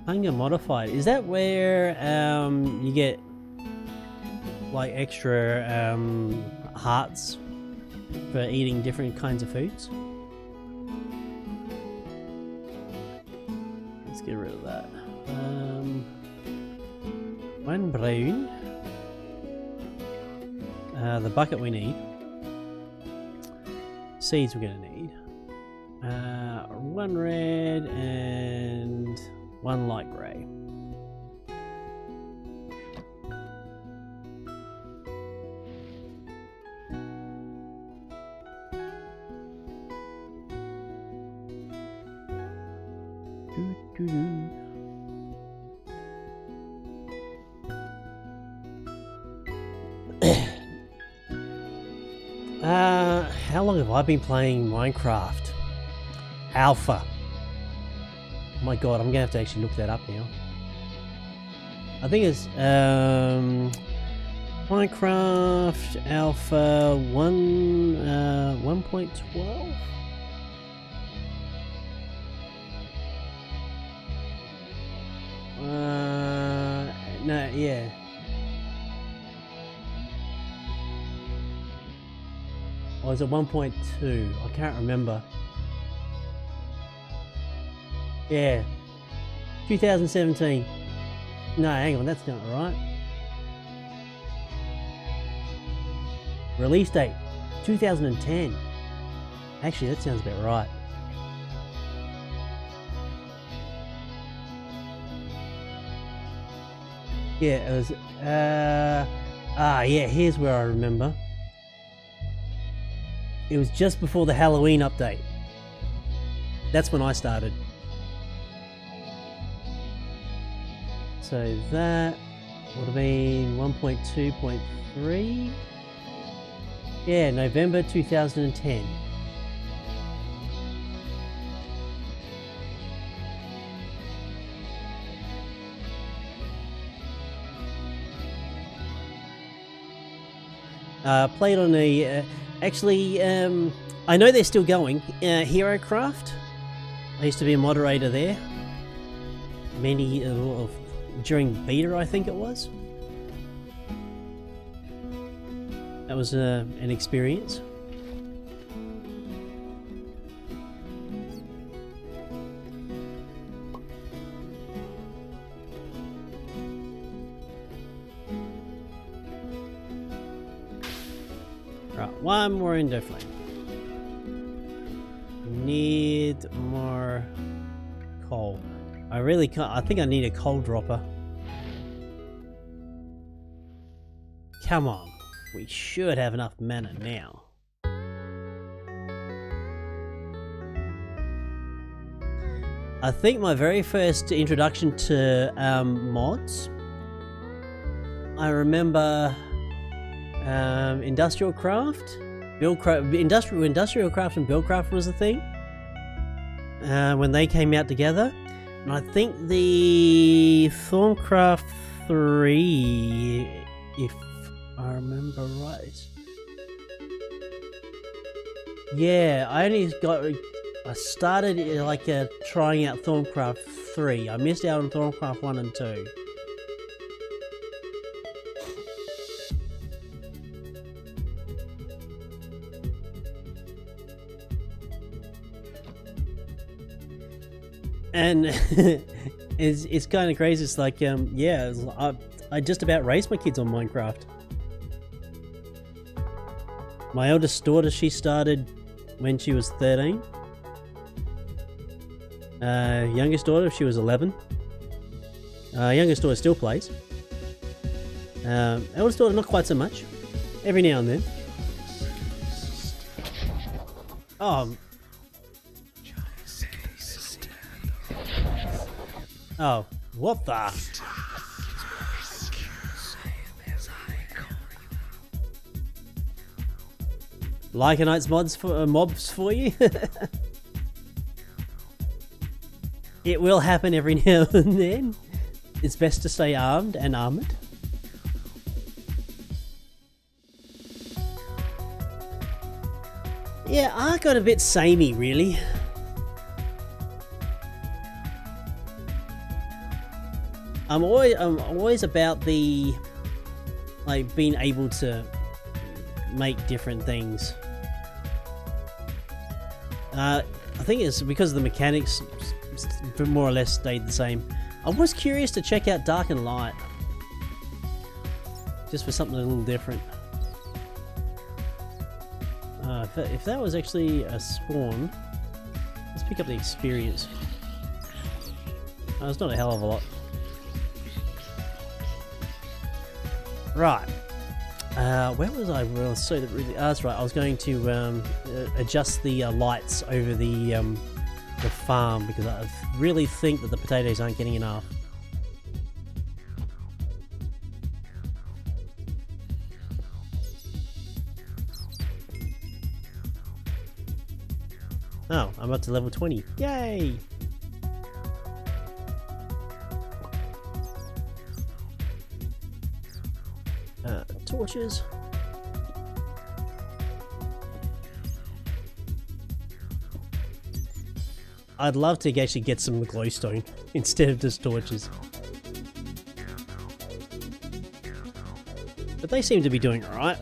Hunger modified. Is that where you get like extra hearts for eating different kinds of foods? Let's get rid of that. One brown. The bucket we need. Seeds we're gonna need. One red and one light grey. How long have I been playing Minecraft? Alpha. Oh my god, I'm gonna have to actually look that up now. I think it's Minecraft Alpha 1.12. No, yeah. Or is it 1.2? I can't remember. Yeah, 2017. No, hang on, that's not right. Release date, 2010. Actually, that sounds about right. Yeah, it was. Yeah, here's where I remember. It was just before the Halloween update. That's when I started. So that would have been 1.2.3. Yeah, November 2010. Played on a... actually, I know they're still going. HeroCraft. I used to be a moderator there. Many... during beta, I think it was. That was an experience. Right, one more Endo Flame. Need more coal. I really can't. I think I need a coal dropper. Come on. We should have enough mana now. I think my very first introduction to mods, I remember Industrial Craft, Industrial Craft and Buildcraft was a thing when they came out together. And I think the Thorncraft 3, if I remember right. Yeah, I started like trying out Thorncraft 3. I missed out on Thorncraft 1 and 2. And it's kind of crazy. It's like, yeah, I just about raised my kids on Minecraft. My eldest daughter, she started when she was 13. Youngest daughter, she was 11. Youngest daughter still plays. Eldest daughter, not quite so much. Every now and then. Oh. Oh, what the? Lycanite's mobs for you? It will happen every now and then. It's best to stay armed and armored. Yeah, I got a bit samey, really. I'm always about the, like, being able to make different things. I think it's because the mechanics more or less stayed the same. I was curious to check out Dark and Light, just for something a little different. If that was actually a spawn, let's pick up the experience. Oh, it's not a hell of a lot. Right. Where was I? Well, so that really, that's right. I was going to adjust the lights over the farm because I really think that the potatoes aren't getting enough. Oh, I'm up to level 20. Yay! Torches. I'd love to actually get some glowstone instead of just torches. But they seem to be doing alright.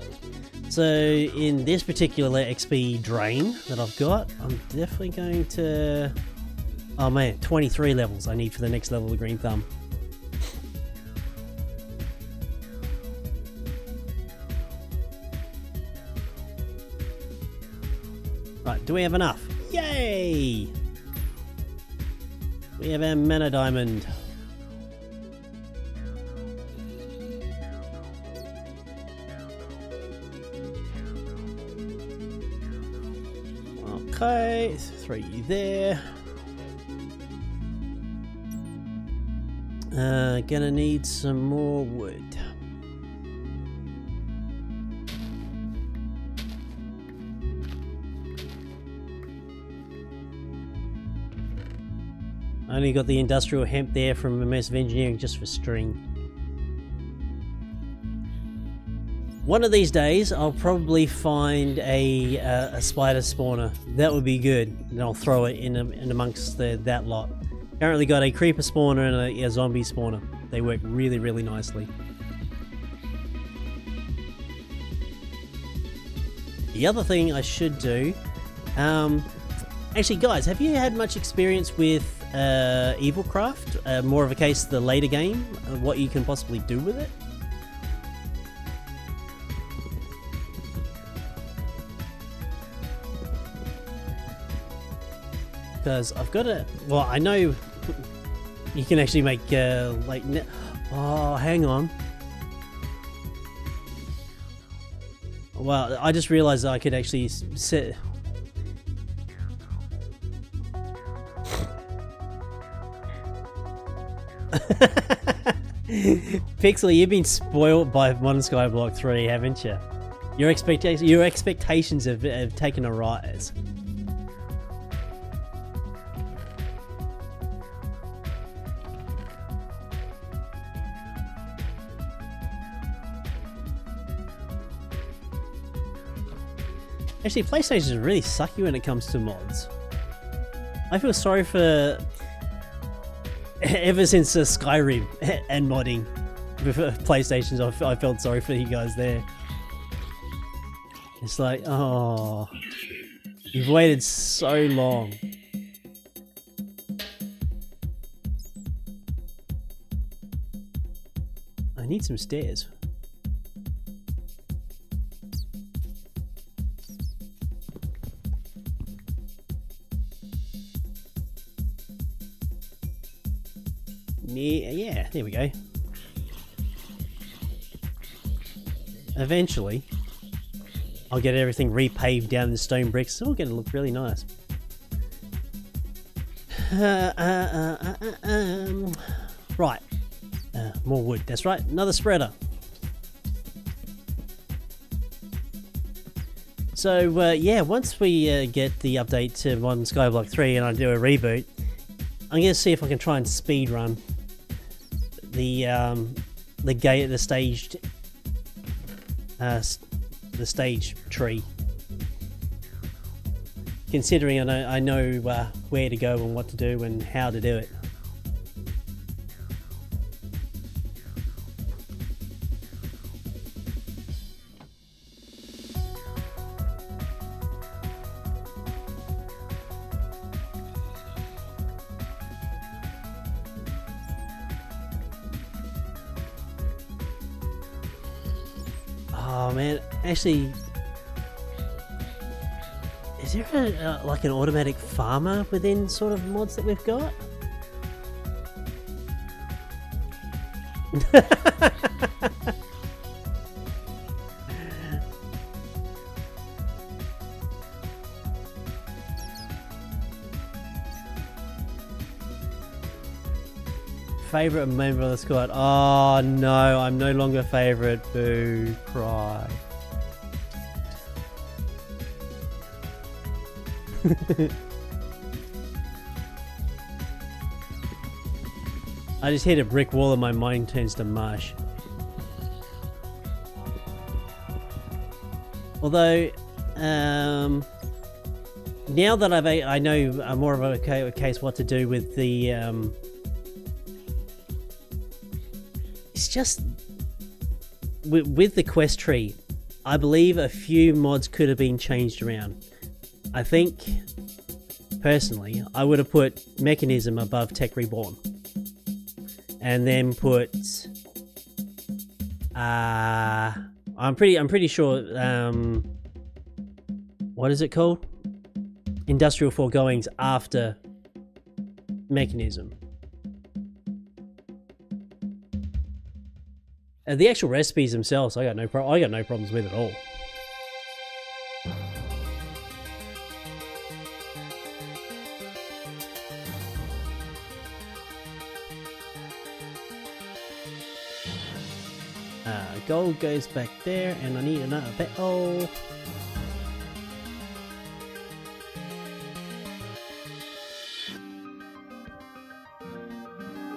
So in this particular XP drain that I've got, I'm definitely going to... Oh man, 23 levels I need for the next level of Green Thumb. Right, do we have enough? Yay! We have our mana diamond. Okay, throw you there. Gonna need some more wood. I only got the industrial hemp there from Immersive Engineering just for string. One of these days I'll probably find a spider spawner. That would be good. And I'll throw it in amongst that lot. Currently got a creeper spawner and a zombie spawner. They work really, really nicely. The other thing I should do... actually guys, have you had much experience with Evilcraft? More of a case the later game, what you can possibly do with it? Because I've got a... Well, I know you can actually make like... Oh, hang on. Well, I just realized that I could actually set... Pixel, you've been spoiled by Modern Skyblock 3, haven't you? Your expectations have taken a rise. Actually, PlayStation is really sucky when it comes to mods. I feel sorry for... Ever since Skyrim and modding with PlayStations, I felt sorry for you guys there. It's like, oh... You've waited so long. I need some stairs. Yeah, there we go. Eventually, I'll get everything repaved down the stone bricks. It's all going to look really nice. Right. More wood. That's right. Another spreader. So, yeah, once we get the update to Modern Skyblock 3 and I do a reboot, I'm going to see if I can try and speed run the stage tree. Considering I know where to go and what to do and how to do it. Oh man, actually, is there like an automatic farmer within sort of mods that we've got? Favorite member of the squad? Oh no, I'm no longer favorite. Boo, cry. I just hit a brick wall and my mind turns to mush. Although, now that I know more of a case what to do with the it's just with the quest tree, I believe a few mods could have been changed around. I think personally I would have put Mechanism above Tech Reborn and then put I'm pretty sure what is it called? Industrial Foregoings after Mechanism. The actual recipes themselves, I got no problems with at all. Gold goes back there, and I need another bit. Oh.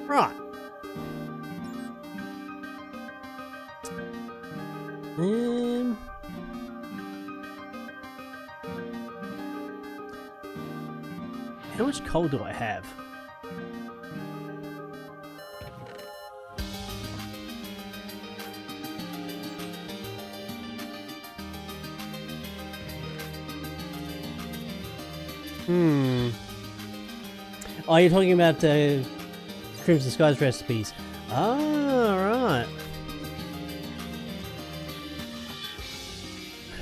Right. How much coal do I have? Oh, you're talking about Crimson Skies recipes. Ah, right.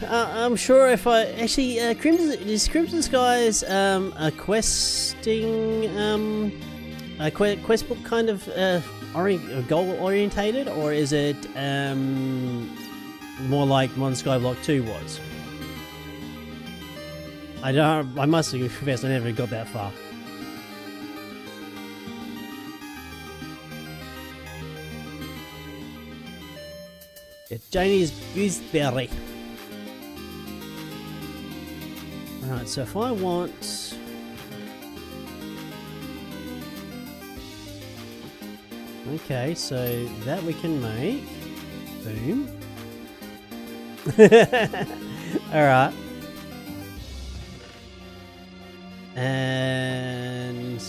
I'm sure if I actually is Crimson Skies a questing a quest book kind of goal orientated, or is it more like Modern Skyblock 2 was? I must confess I never got that far. Get Janie's gooseberry. Alright, so if I want... Okay, so that we can make. Boom. Alright. And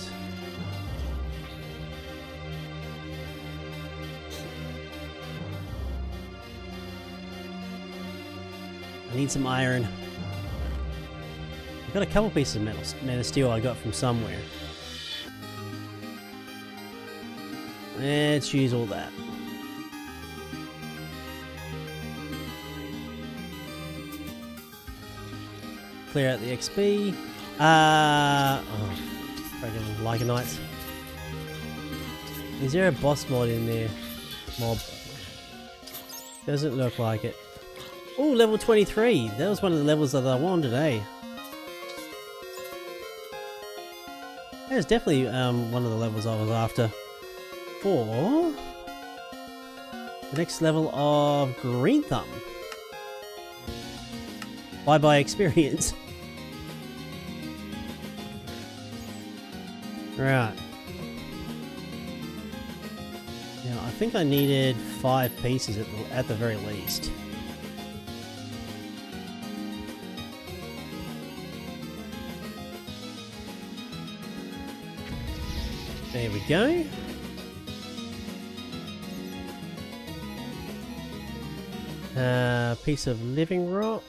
I need some iron. I've got a couple pieces of metal of steel I got from somewhere. Let's use all that. Clear out the XP. Oh, friggin' Lycanites. Is there a boss mod in there? Mob. Doesn't look like it. Oh, level 23. That was one of the levels that I wanted, eh? That was definitely one of the levels I was after. For the next level of Green Thumb. Bye-bye experience. Right. Now, I think I needed 5 pieces at the very least. There we go. Piece of living rock.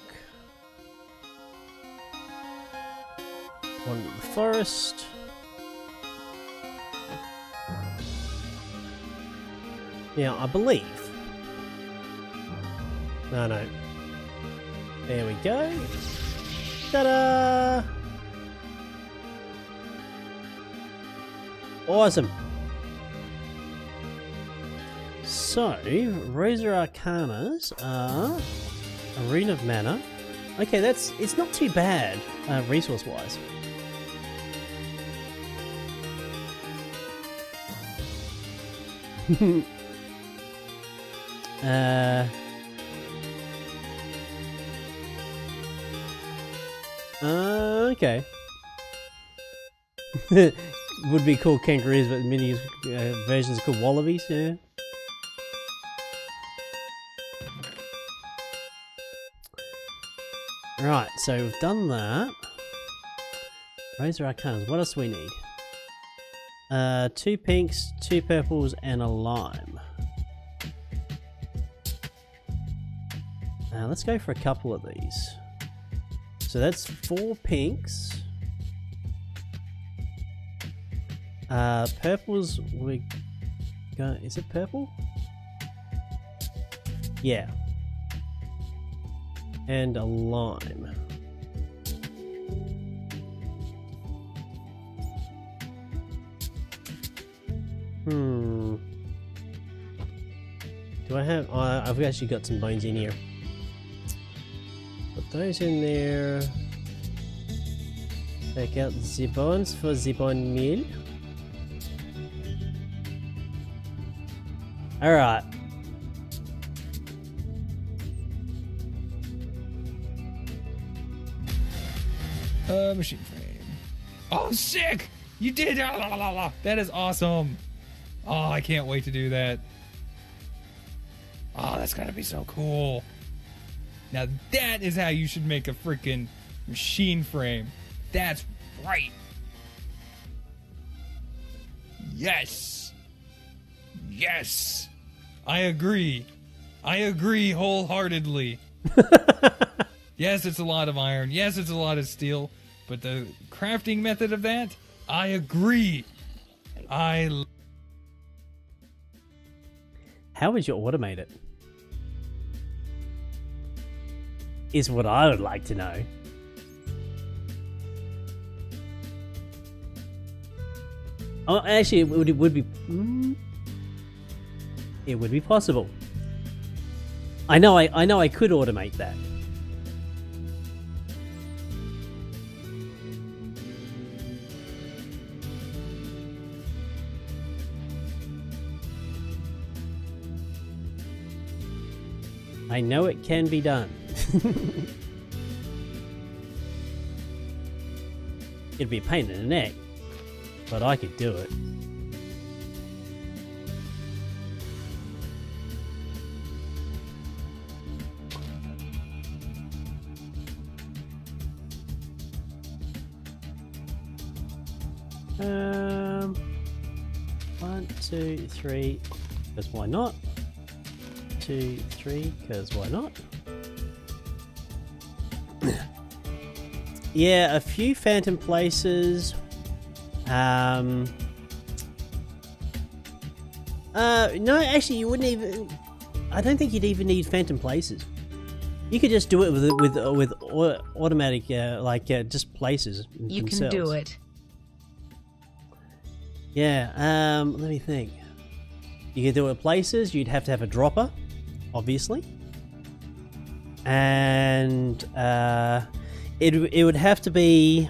One in the forest. Now, I believe. No. There we go. Ta-da! Awesome. So, Razor Arcanas are Arena of Mana. Okay, it's not too bad, resource-wise. Okay. Would be called kangaroos, but mini versions are called wallabies, yeah. Right, so we've done that. Razor Arcanas, what else do we need? 2 pinks, 2 purples, and a lime. Let's go for a couple of these. So that's 4 pinks. Purples, we go. Is it purple? Yeah. And a lime. Do I have... I've actually got some bones in here. Put those in there. Take out the bones for the bone meal. Alright. Machine frame. Oh, sick! You did! That is awesome! Oh, I can't wait to do that. Oh, that's gotta be so cool. Now that is how you should make a freaking machine frame. That's right. Yes. Yes. I agree. I agree wholeheartedly. Yes, it's a lot of iron. Yes, it's a lot of steel. But the crafting method of that, I agree. How would you automate it? Is what I would like to know. Oh, actually, it would be. It would be possible. I know I could automate that. I know it can be done. It'd be a pain in the neck, but I could do it. 1, 2, 3, because why not? 2, 3, because why not? Yeah, a few phantom places. No, actually, you wouldn't even. I don't think you'd even need phantom places. You could just do it with automatic, just places. You themselves. can do it. Yeah. Let me think. You could do it with places. You'd have to have a dropper, obviously, and it would have to be.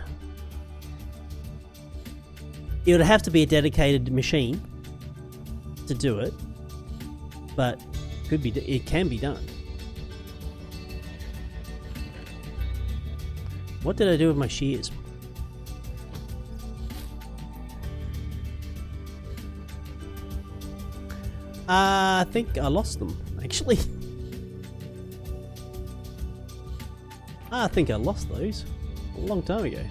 It would have to be a dedicated machine to do it, but it can be done. What did I do with my shears? I think I lost them, actually. I think I lost those a long time ago.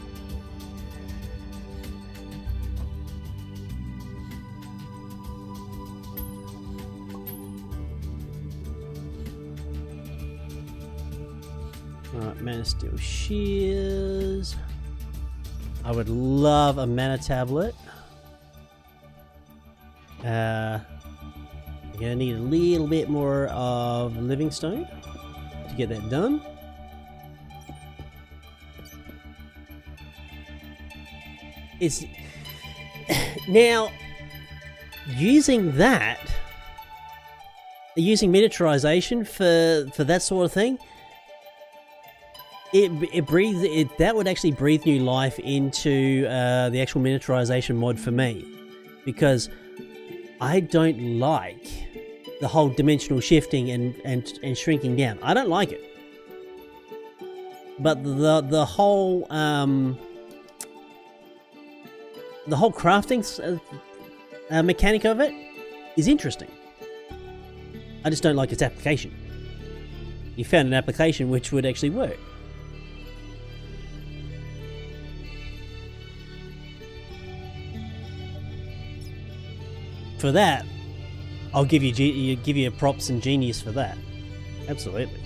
Alright, mana steel shears. I would love a mana tablet. You're gonna need a little bit more of living stone to get that done. It's now using miniaturization for that sort of thing. That would actually breathe new life into the actual miniaturization mod for me, because I don't like the whole dimensional shifting and shrinking down. I don't like it, but the whole crafting mechanic of it is interesting. I just don't like its application. You found an application which would actually work. For that, I'll give you props and genius for that. Absolutely.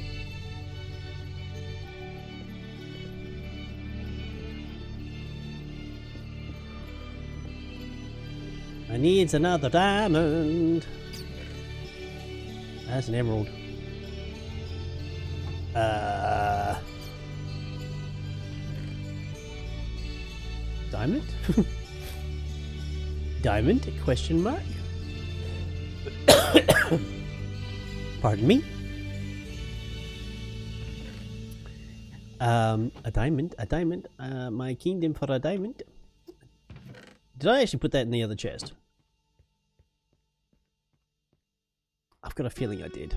I need another diamond. That's an emerald. Diamond? Diamond? Question mark? Pardon me? A diamond, my kingdom for a diamond. Did I actually put that in the other chest? I've got a feeling I did.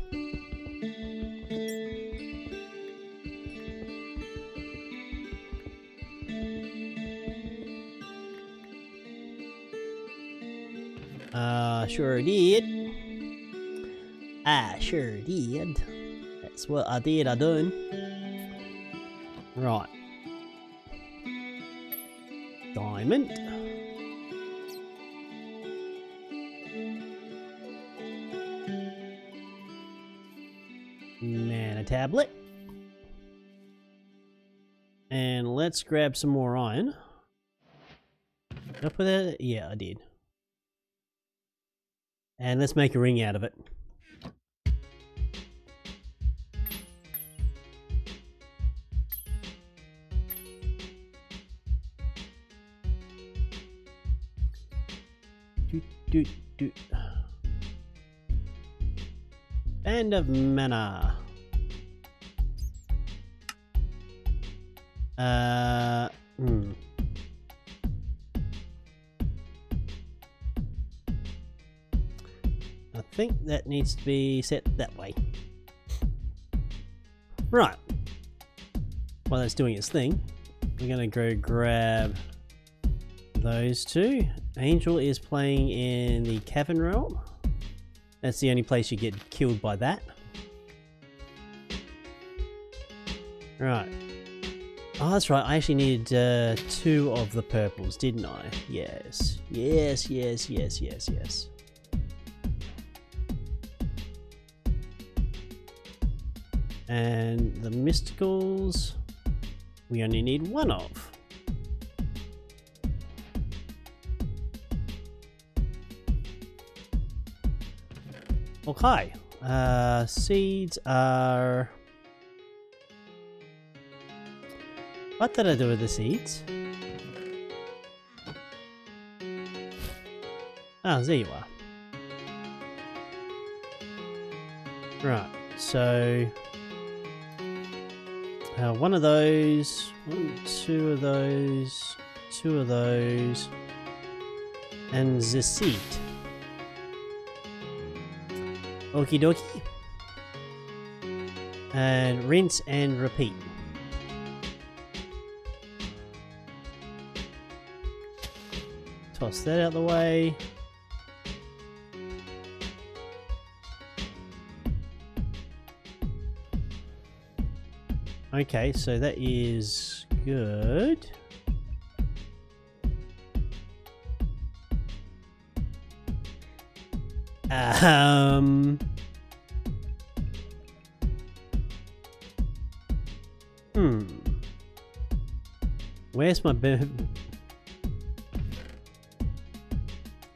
Sure did. I sure did. That's what I did, I done. Right. Diamond. Mana tablet. And let's grab some more iron. Did I put that? Yeah, I did. And let's make a ring out of it. Band of mana. I think that needs to be set that way. Right. While that's doing its thing, we're gonna go grab those two. Angel is playing in the Cavern Realm. That's the only place you get killed by that. Right. Oh, that's right. I actually needed 2 of the purples, didn't I? Yes. Yes, yes, yes, yes, yes. And the mysticals, we only need 1 of. Okay. Seeds are... What did I do with the seeds? Ah, there you are. Right, so... 1 of those, 1, 2 of those, 2 of those, and the seed. Okie dokie. And rinse and repeat. Toss that out the way. Okay, so that is good. Where's my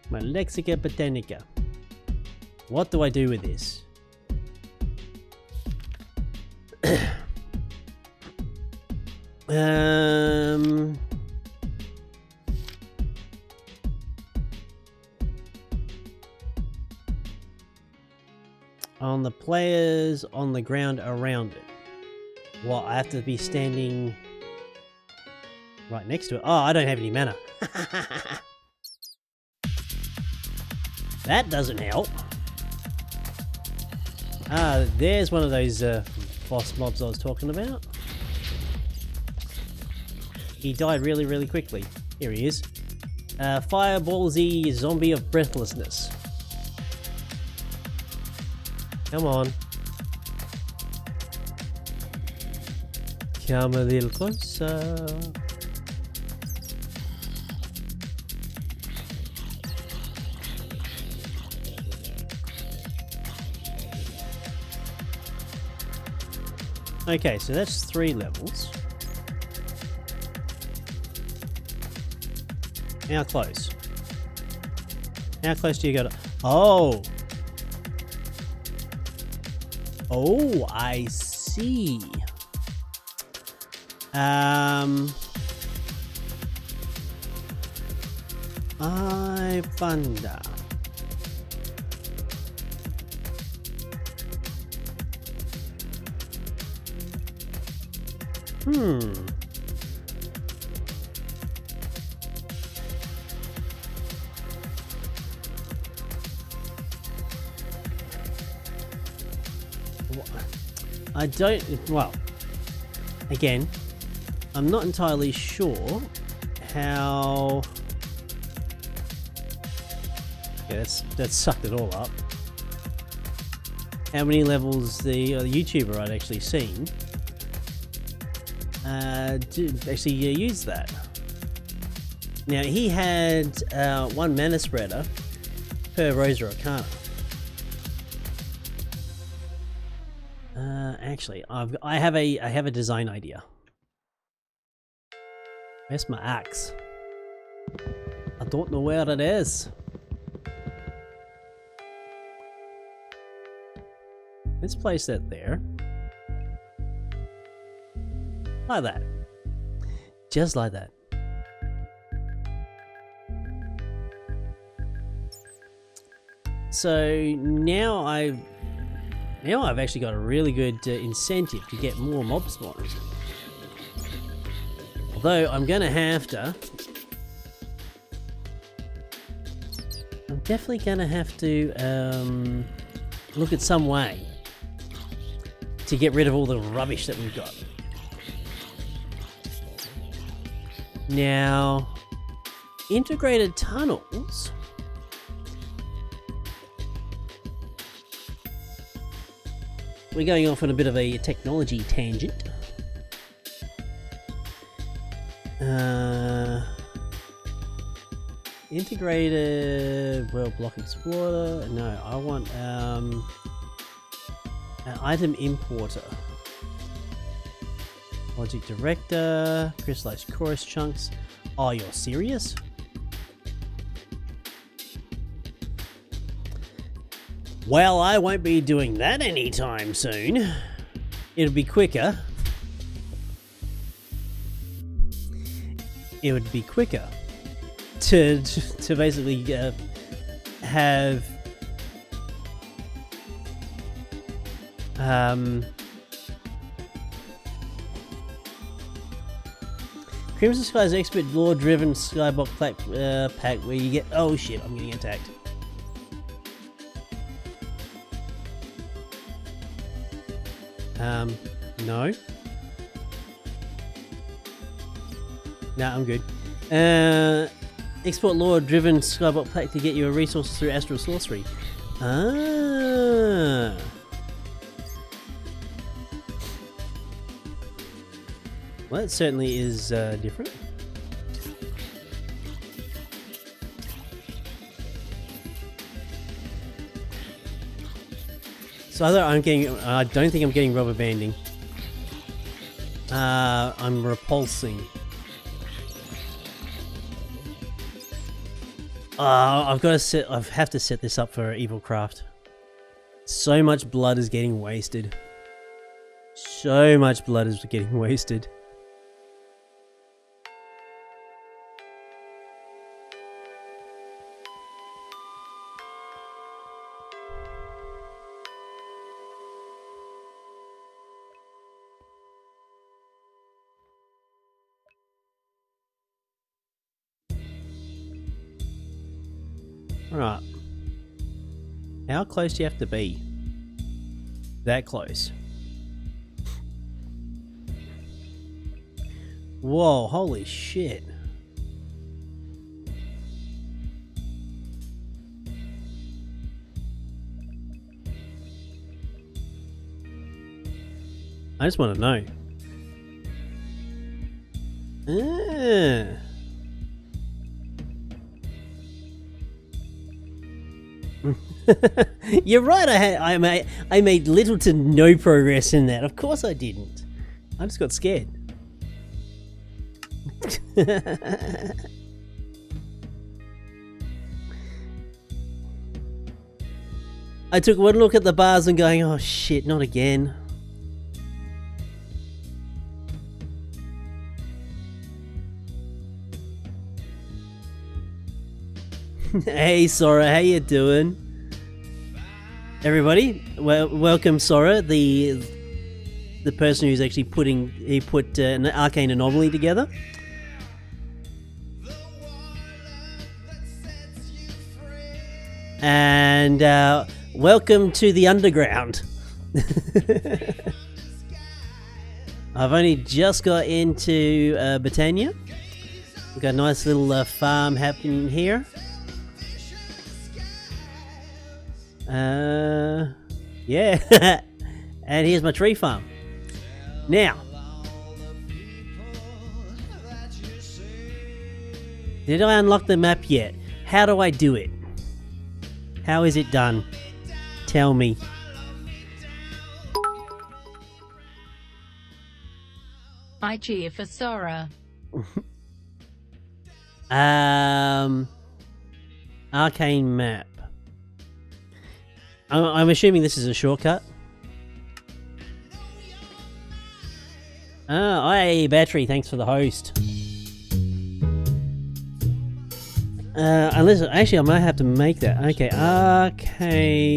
my Lexica Botanica? What do I do with this? On the players on the ground around it. What, I have to be standing right next to it? Oh, I don't have any mana. That doesn't help. Ah, there's one of those boss mobs I was talking about. He died really, really quickly. Here he is. Fireball Z Zombie of Breathlessness. Come on. Come a little closer. Okay, so that's 3 levels. How close? How close do you go to... Oh! Oh, I see. I wonder. I don't, well, again, I'm not entirely sure how, yeah, that sucked it all up, how many levels the YouTuber I'd actually seen did actually use that. Now, he had 1 mana spreader per Rosa Arcana. Actually, I have a design idea. Where's my axe? I don't know where it is. Let's place that there. Like that. Just like that. So now I've actually got a really good incentive to get more mob spawners. Although I'm gonna have to... I'm definitely gonna have to look at some way to get rid of all the rubbish that we've got. Now, integrated tunnels... We're going off on a bit of a technology tangent. Integrated world block explorer. No, I want an item importer. Logic director, crystallized chorus chunks. Oh, you're serious? Well, I won't be doing that anytime soon. It'll be quicker. It would be quicker to basically have Crimson Sky's expert lore driven skybox pack where you get, oh shit, I'm getting attacked. No. Nah, I'm good. Export lore driven skybot pack to get your resources through astral sorcery. Ah. Well, that certainly is different. So I don't think I'm getting rubber banding. I'm repulsing. I have to set this up for Evil Craft. So much blood is getting wasted. So much blood is getting wasted. Right. How close do you have to be? That close. Whoa, holy shit. I just want to know. Ah. You're right, I made little to no progress in that. Of course I didn't. I just got scared. I took one look at the bars and going, oh shit, not again. Hey Sora, how you doing? Everybody, welcome Sora, the person who's actually put an Arcane Anomoly together. And welcome to the underground. I've only just got into Britannia. We've got a nice little farm happening here. Yeah. And here's my tree farm. Now, did I unlock the map yet? How do I do it? How is it done? Tell me. I cheer for Sora. Arcane map. I'm assuming this is a shortcut. Oh, hey, Battery, thanks for the host. Unless, actually, I might have to make that. Okay, Arcane...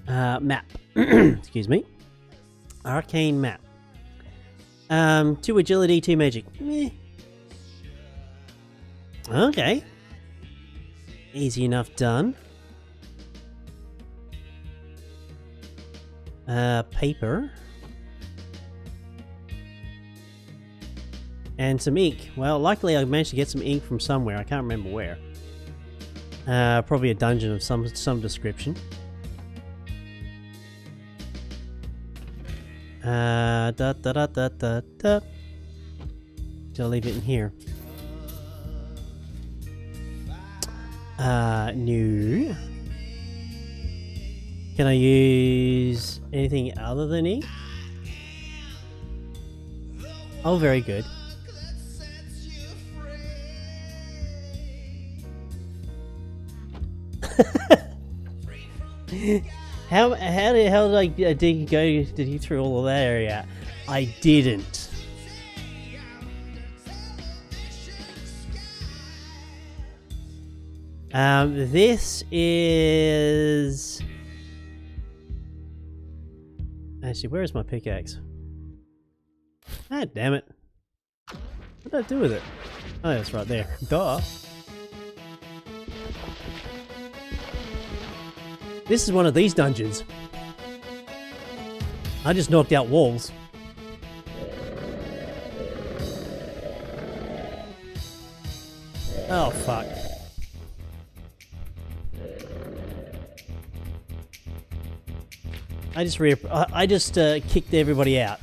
map. Excuse me. Arcane map. 2 agility, 2 magic. Meh. Okay. Easy enough done. Paper. And some ink. Well, luckily I managed to get some ink from somewhere. I can't remember where. Probably a dungeon of some description. Da da da da da da. Do I leave it in here? No. Can I use anything other than E? Oh, very good. How the hell did he through all of that area? I didn't. This is... Actually, where is my pickaxe? Ah, damn it. What did I do with it? Oh, it's right there. Duh. This is one of these dungeons. I just knocked out walls. Oh, fuck. I just kicked everybody out.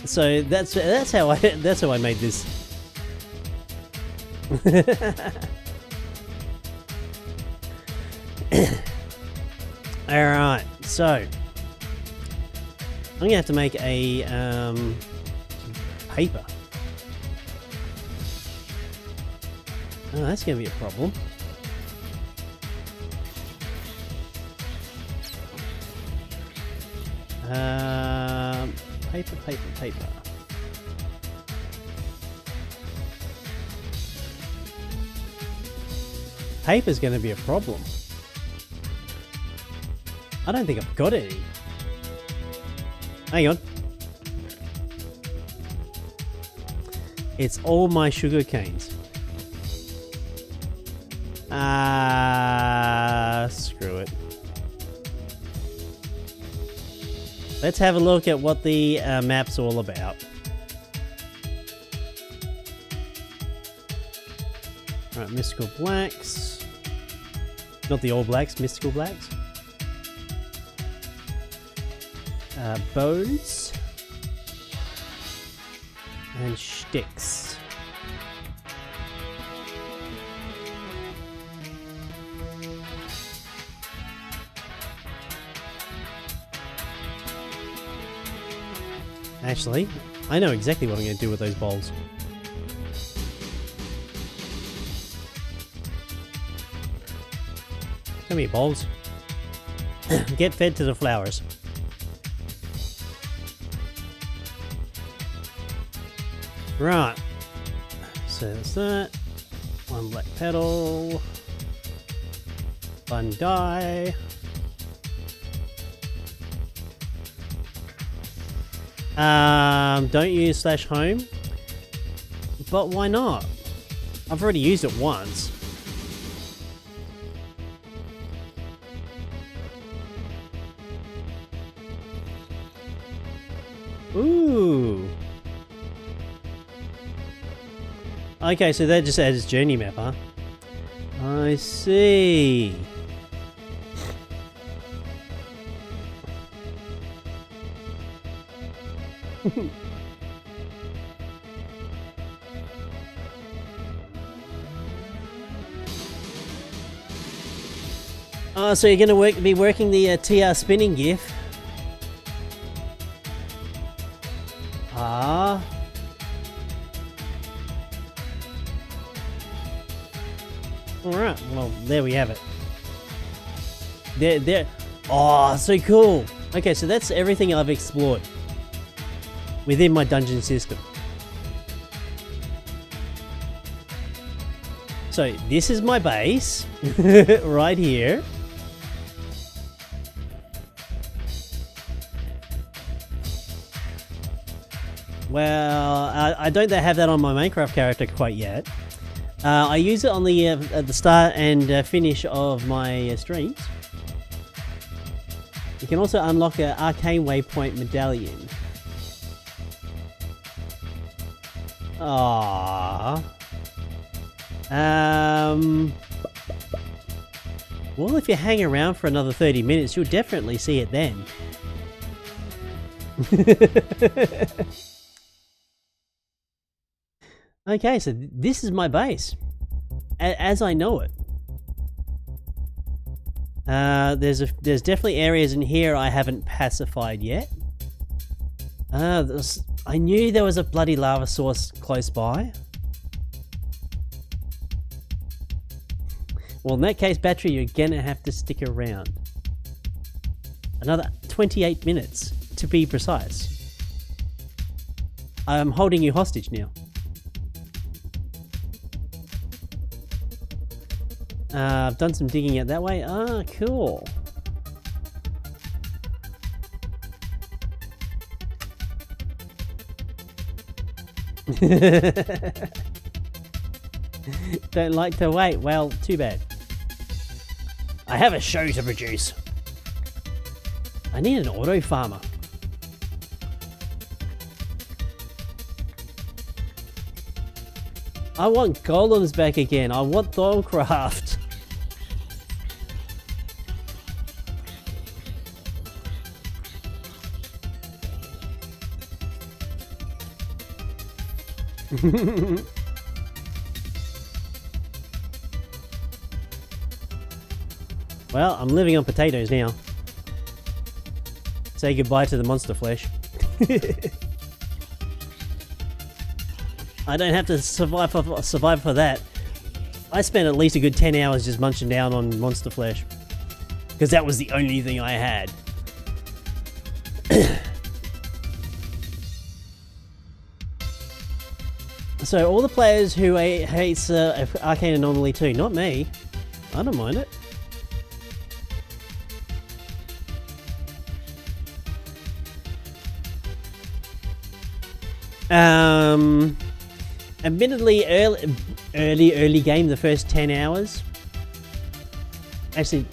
So that's how I made this. Alright, so I'm gonna have to make a paper. Oh, that's gonna be a problem. Paper. Paper's gonna be a problem. I don't think I've got any. Hang on. It's all my sugar canes. Screw it. Let's have a look at what the map's all about. Alright, Mystical Blacks. Not the All Blacks, Mystical Blacks. Bows. And sticks. Actually, I know exactly what I'm going to do with those bowls. Come here, bowls. Get fed to the flowers. Right. So that's that. One black petal. One dye. Don't use /home, but why not? I've already used it once. Ooh. Okay, so that just adds journey map, huh? I see. Oh, so you're going to be working the TR spinning GIF. Ah. Alright, well, there we have it. There. Oh, so cool. Okay, so that's everything I've explored within my dungeon system. So this is my base right here. Well, I don't have that on my Minecraft character quite yet. I use it on the at the start and finish of my streams. You can also unlock an Arcane Waypoint medallion. Aww. Well, if you hang around for another 30 minutes, you'll definitely see it then. Okay, so this is my base, as I know it. There's definitely areas in here I haven't pacified yet. I knew there was a bloody lava source close by. Well, in that case, battery, you're gonna have to stick around. Another 28 minutes, to be precise. I'm holding you hostage now. I've done some digging out that way. Ah, cool. Don't like to wait. Well, too bad. I have a show to produce. I need an auto farmer. I want golems back again. I want Thaumcraft. Well, I'm living on potatoes now. Say goodbye to the monster flesh. I don't have to survive for that. I spent at least a good 10 hours just munching down on monster flesh. Because that was the only thing I had. So all the players who hates Arcane Anomoly 2, not me. I don't mind it. Admittedly, early game, the first 10 hours. Actually,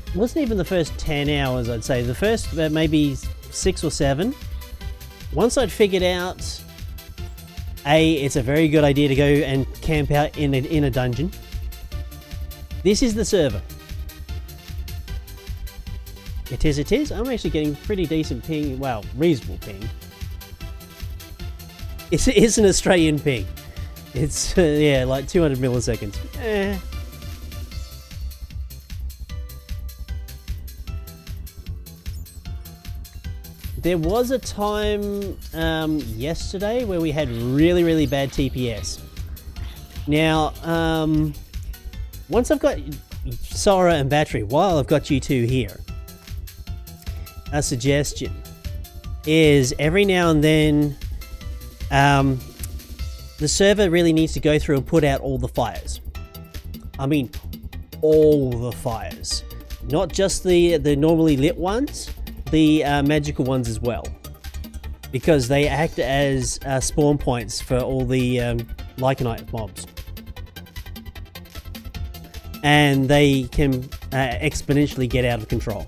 it wasn't even the first 10 hours, I'd say. The first maybe 6 or 7. Once I'd figured out, it's a very good idea to go and camp out in a dungeon. This is the server. It is. I'm actually getting pretty decent ping. Well, reasonable ping. It's an Australian ping. It's, yeah, like 200 milliseconds. There was a time yesterday where we had really bad TPS. Now, once I've got Sora and battery, while I've got you two here, a suggestion is every now and then the server really needs to go through and put out all the fires. I mean, all the fires. Not just the normally lit ones, the magical ones as well. Because they act as spawn points for all the Lycanite mobs. And they can exponentially get out of control.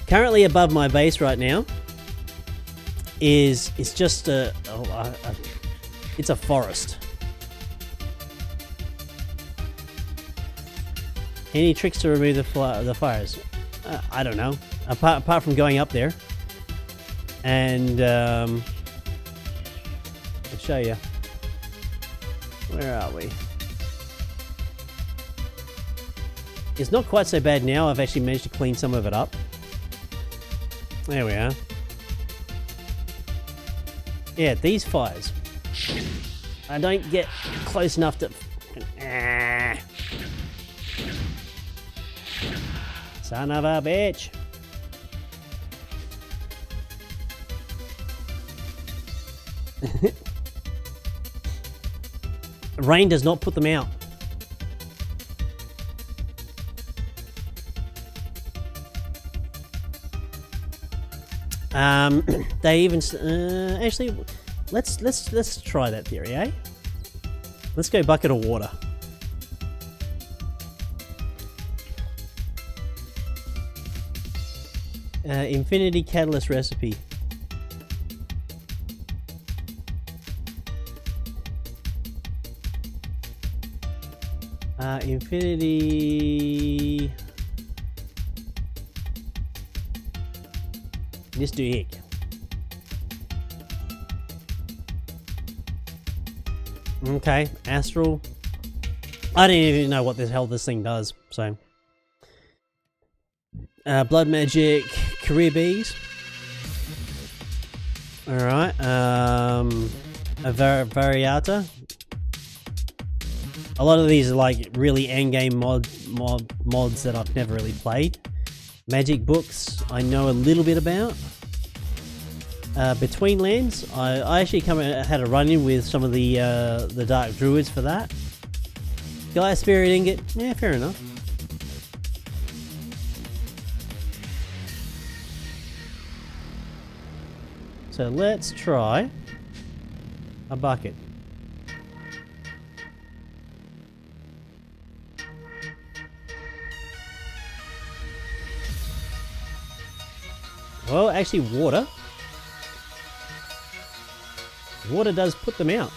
Currently above my base right now is just it's a forest. Any tricks to remove the fires? I don't know. Apart from going up there and I'll show you. Where are we? It's not quite so bad now. I've actually managed to clean some of it up. There we are. Yeah, these fires. I don't get close enough to... Son of a bitch. Rain does not put them out. They even actually let's try that theory, eh? Let's go bucket of water. Infinity Catalyst recipe. Infinity. Just do it. Okay, Astral. I don't even know what the hell this thing does, so. Blood Magic, Career Bees. Alright, a Variata. A lot of these are like really endgame mods that I've never really played. Magic books, I know a little bit about. Between Lands, I actually had a run-in with some of the Dark Druids for that. Gaia Spirit Ingot, yeah, fair enough. So let's try a bucket. Well, actually water. Water does put them out.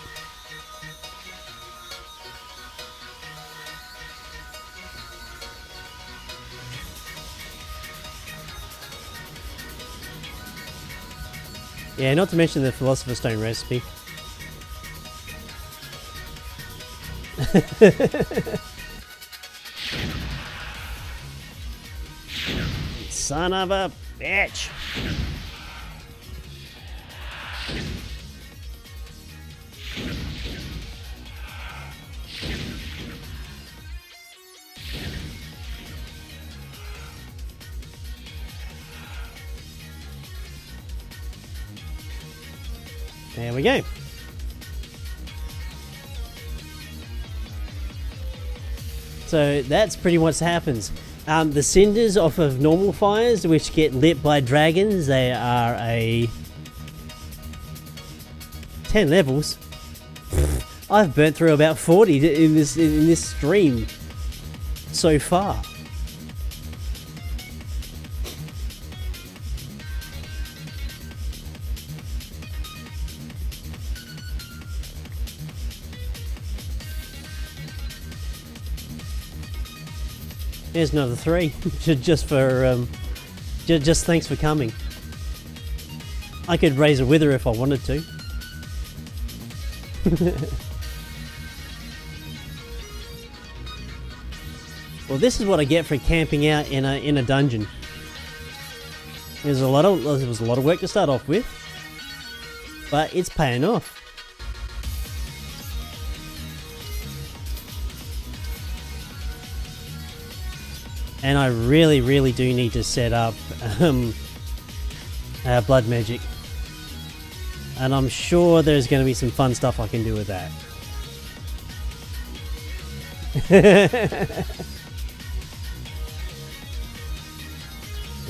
Yeah, not to mention the Philosopher's Stone recipe. Son of a bitch! There we go. So that's pretty much what happens. The cinders off of normal fires, which get lit by dragons, they are a 10 levels. I've burnt through about 40 in this stream so far. Here's another 3, just for just thanks for coming. I could raise a wither if I wanted to. Well, this is what I get for camping out in a dungeon. There was a lot of work to start off with, but it's paying off. And I really, really do need to set up blood magic. And I'm sure there's going to be some fun stuff I can do with that.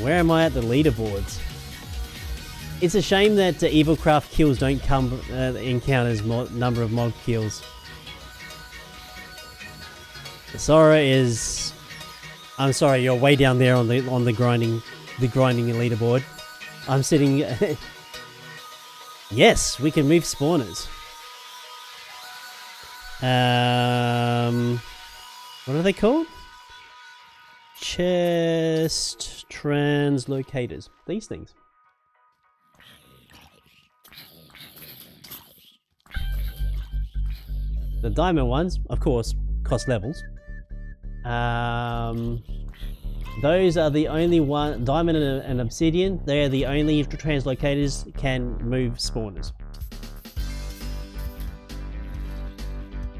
Where am I at the leaderboards? It's a shame that Evilcraft kills don't come in count as number of mob kills. Sora is... I'm sorry, you're way down there on the grinding leaderboard. I'm sitting. Yes, we can move spawners. What are they called? Chest translocators. These things. The diamond ones, of course, cost levels. Those are the only one, diamond and obsidian, they are the only translocators can move spawners.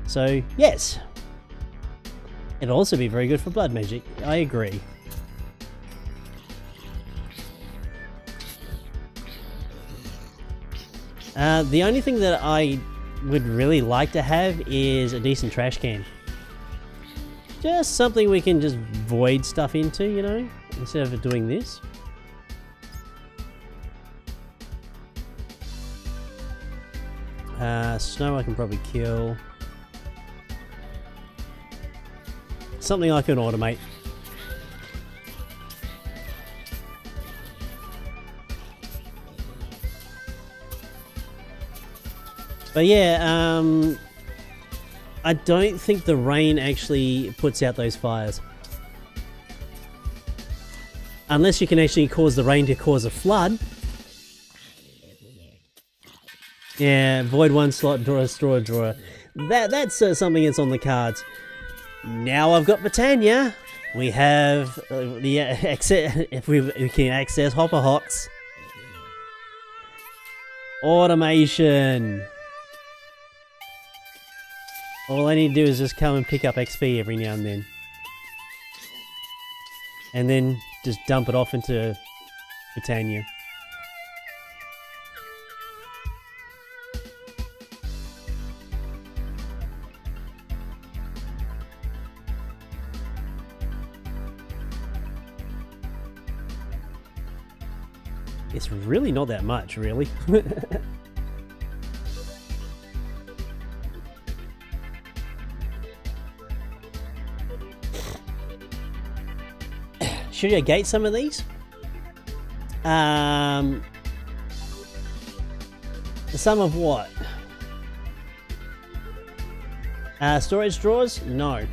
So, yes. It'll also be very good for blood magic, I agree. The only thing that I would really like to have is a decent trash can. Just something we can just void stuff into, you know, instead of doing this. Snow I can probably kill. Something I can automate. But yeah, I don't think the rain actually puts out those fires. Unless you can actually cause the rain to cause a flood. Yeah, void one slot, draw a straw drawer. That's something that's on the cards. Now I've got Britannia. We have the access. If we can access Hopper Hots. Automation. All I need to do is just come and pick up XP every now and then. And then just dump it off into Britannia. It's really not that much, really. Should I gate some of these? Some of what? Storage drawers? No.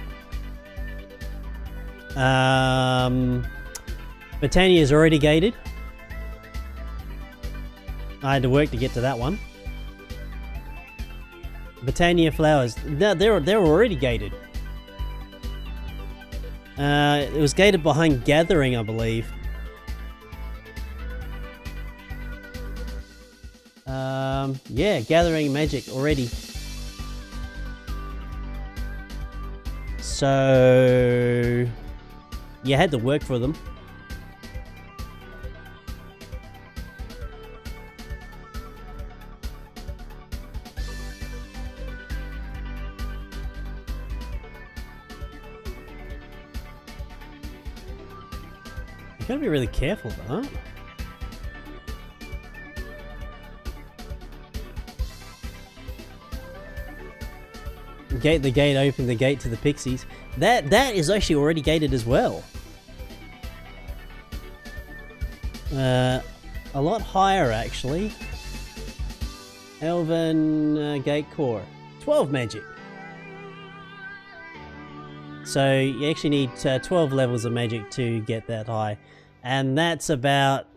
Britannia is already gated. I had to work to get to that one. Britannia flowers. No, they're already gated. It was gated behind Gathering, I believe. Yeah, Gathering Magic already. So you had to work for them. You gotta be really careful with that. Gate the gate, open the gate to the pixies. That is actually already gated as well. A lot higher actually. Elven gate core, 12 magic. So you actually need 12 levels of magic to get that high. And that's about,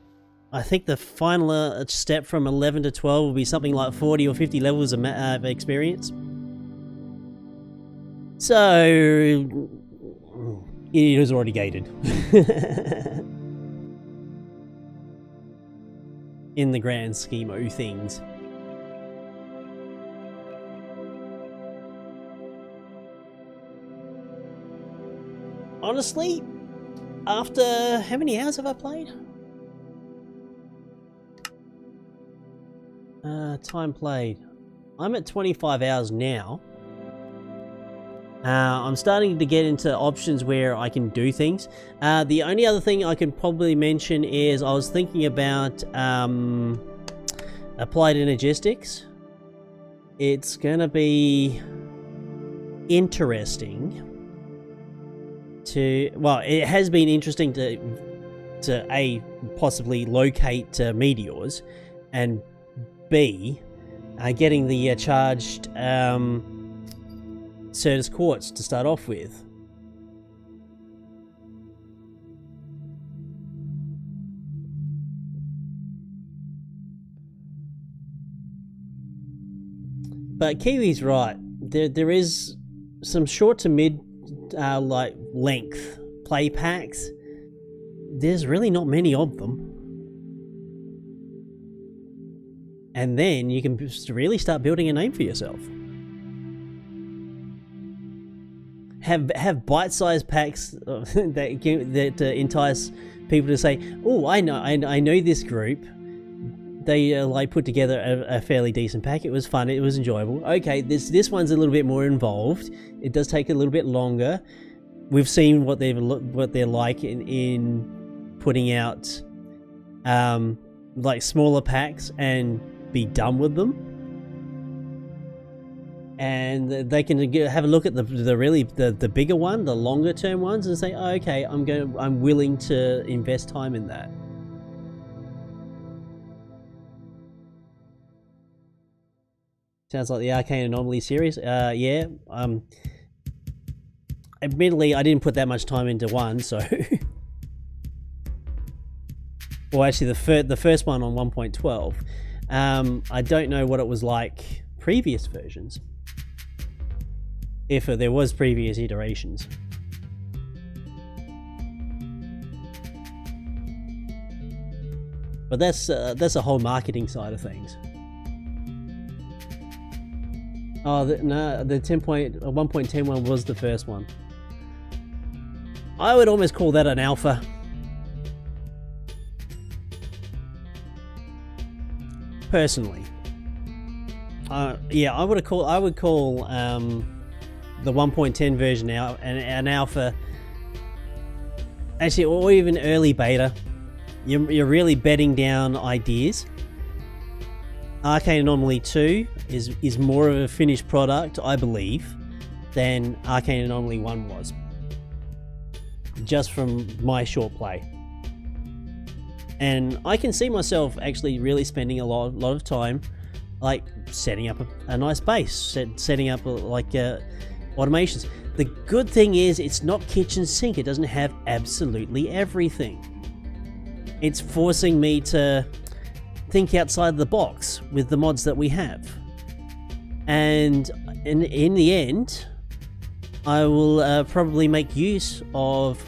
I think the final step from 11 to 12 will be something like 40 or 50 levels of experience. So it is already gated. In the grand scheme of things. Honestly, after how many hours have I played? Time played. I'm at 25 hours now. I'm starting to get into options where I can do things. The only other thing I can probably mention is I was thinking about applied energistics. It's gonna be interesting to, well, it has been interesting to A, possibly locate meteors, and B, getting the charged Certus Quartz to start off with. But Kiwi's right. There is some short to mid like length play packs. There's really not many of them. And then you can just really start building a name for yourself. Have bite-sized packs that entice people to say, "Oh, I know this group. They like put together a fairly decent pack. It was fun. It was enjoyable. Okay, this one's a little bit more involved. It does take a little bit longer. We've seen what they're like in putting out like smaller packs and be done with them." And they can have a look at the bigger one, the longer term ones, and say, oh, okay, I'm willing to invest time in that. Sounds like the Arcane Anomoly series. Yeah. Admittedly, I didn't put that much time into one, so... Well, actually, the first one on 1.12. I don't know what it was like previous versions. If there was previous iterations. But that's a whole marketing side of things. Oh, no, the 1.10 one was the first one. I would almost call that an alpha. Personally. Yeah, I would call the 1.10 version now an alpha. Actually, or even early beta. You're really bedding down ideas. Arcane Anomoly 2 is more of a finished product, I believe, than Arcane Anomoly 1 was. Just from my short play. And I can see myself actually really spending a lot of time like setting up a nice base, setting up automations. The good thing is it's not kitchen sink. It doesn't have absolutely everything. It's forcing me to think outside the box with the mods that we have. And in the end, I will probably make use of,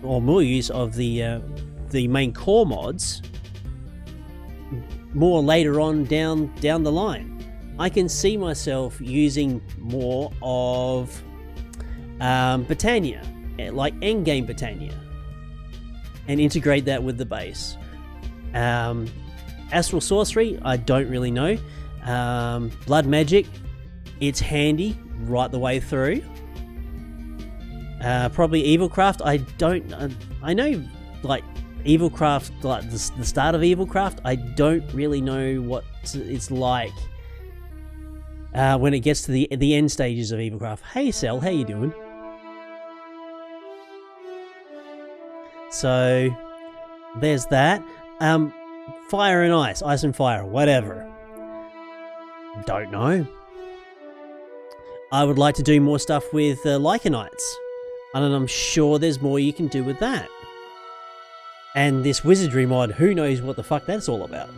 or more use of the main core mods more later on down the line. I can see myself using more of Britannia, like endgame Britannia, and integrate that with the base. Astral Sorcery, I don't really know. Blood Magic, it's handy right the way through. Probably Evilcraft, I know like Evilcraft, like the start of Evilcraft, I don't really know what it's like when it gets to the end stages of Evilcraft. Hey Cell, how you doing? So there's that. Fire and ice, ice and fire, whatever. Don't know. I would like to do more stuff with Lycanites, and I'm sure there's more you can do with that. And this wizardry mod, who knows what the fuck that's all about.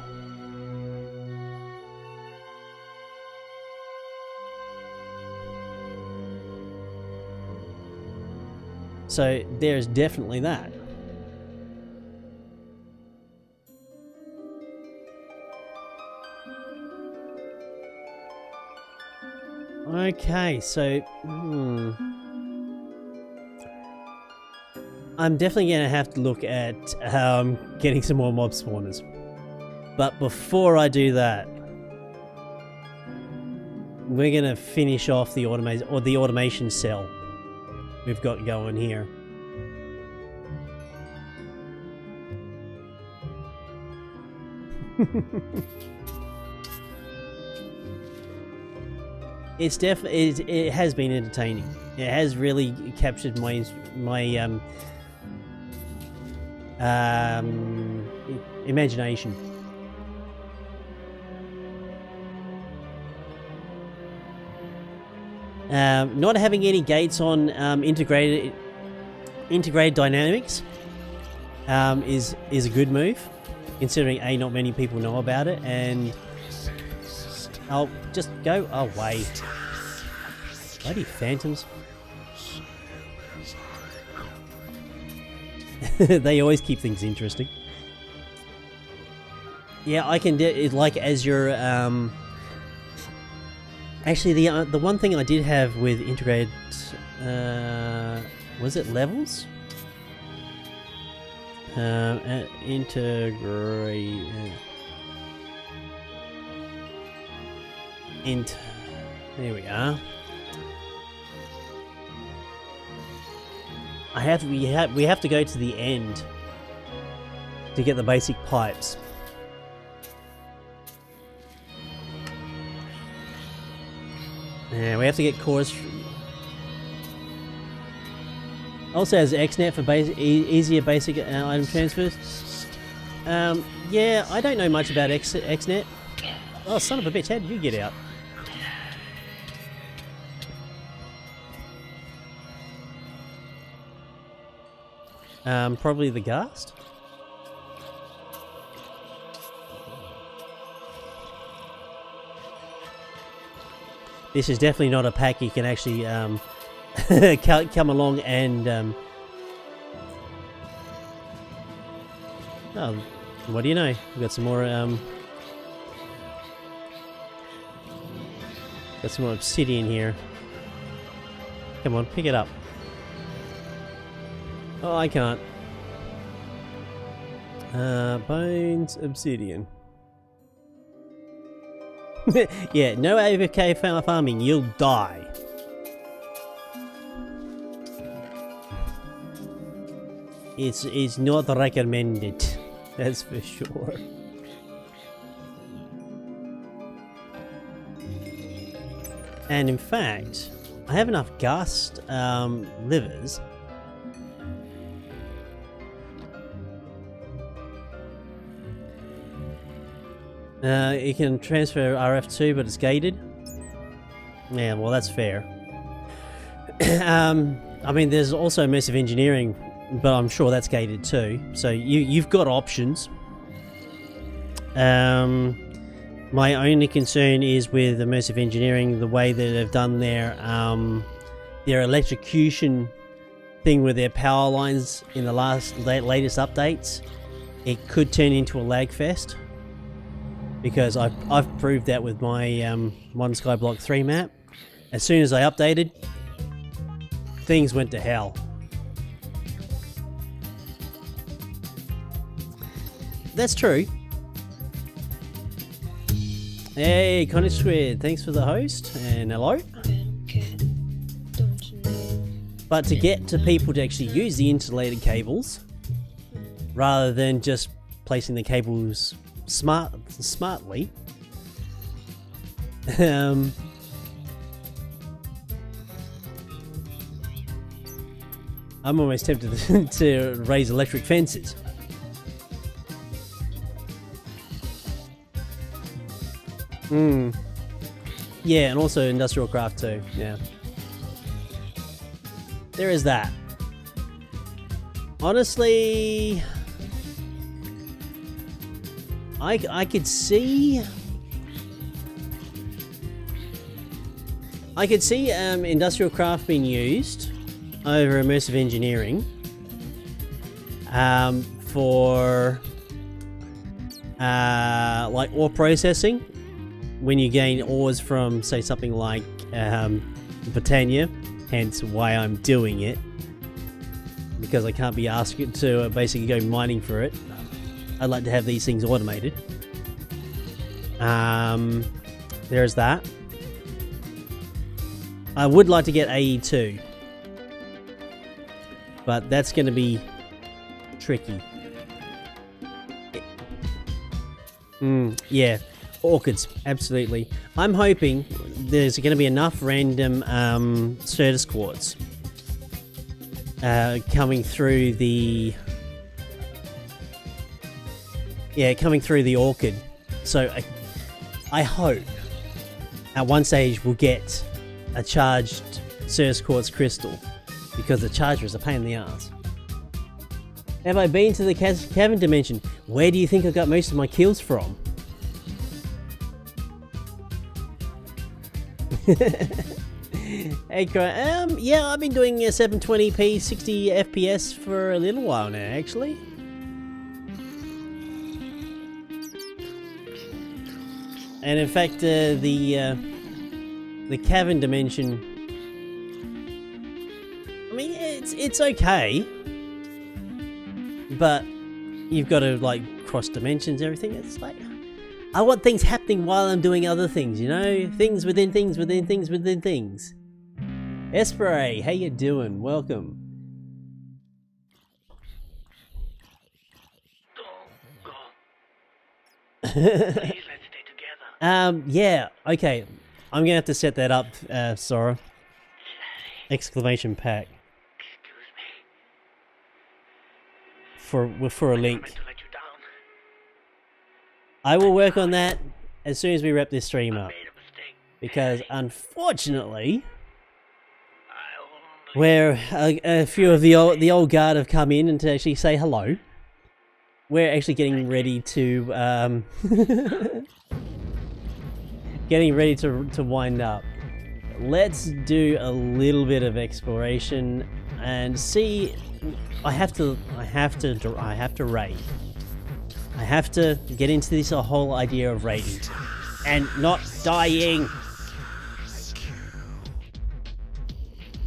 So there's definitely that. Okay, so I'm definitely going to have to look at getting some more mob spawners. But before I do that, we're going to finish off the automation cell we've got going here. It's definitely it has been entertaining. It has really captured my imagination. Not having any gates on integrated dynamics is a good move, considering not many people know about it, and I'll just go away. Bloody phantoms. They always keep things interesting. Yeah, I can do it like as your actually the one thing I did have with integrated was it levels? Integrate there we are. We have to go to the end to get the basic pipes. Yeah, we have to get cores. Also has XNet for easier basic item transfers. Yeah, I don't know much about XNet. Oh, son of a bitch, how did you get out? Probably the Ghast. This is definitely not a pack you can actually come along and oh, what do you know? We've got some more obsidian here. Come on, pick it up. Oh, I can't. Bones, obsidian. Yeah, no AFK farming, you'll die. It's not recommended, that's for sure. And in fact, I have enough Ghast livers. You can transfer RF2, but it's gated. Yeah, well, that's fair. I mean, there's also immersive engineering, but I'm sure that's gated too. So you've got options. My only concern is with immersive engineering, the way that they've done their electrocution thing with their power lines in the latest updates. It could turn into a lag fest. Because I've proved that with my One Skyblock 3 map. As soon as I updated, things went to hell. That's true. Hey, Connie Squid, thanks for the host, and hello. But to get to people to actually use the insulated cables, rather than just placing the cables smartly. I'm almost tempted to raise electric fences. Yeah, and also industrial craft too. Yeah, there is that. Honestly, I could see industrial craft being used over immersive engineering for like ore processing when you gain ores from, say, something like Britannia, hence why I'm doing it, because I can't be asked to basically go mining for it. I'd like to have these things automated. There's that. I would like to get AE2, but that's going to be tricky. Yeah, orchids, absolutely. I'm hoping there's going to be enough random Certus quartz coming through the orchid. So I hope at one stage we'll get a charged Certus quartz crystal, because the charger is a pain in the ass. Have I been to the cavern dimension? Where do you think I got most of my kills from? Hey, yeah, I've been doing 720p 60 FPS for a little while now, actually. And in fact, the cavern dimension, I mean, it's okay, but you've got to like cross dimensions and everything. It's like, I want things happening while I'm doing other things, you know? Things within things within things within things. Espray, how you doing? Welcome. Please, let's stay together. Yeah, okay. I'm gonna have to set that up, Sora. Exclamation pack. Excuse me. For a link. I will work on that as soon as we wrap this stream up. Because unfortunately, where a few of the old guard have come in and to actually say hello. We're actually getting ready to to wind up. Let's do a little bit of exploration and see. I have to raid. I have to get into this whole idea of raiding and not dying.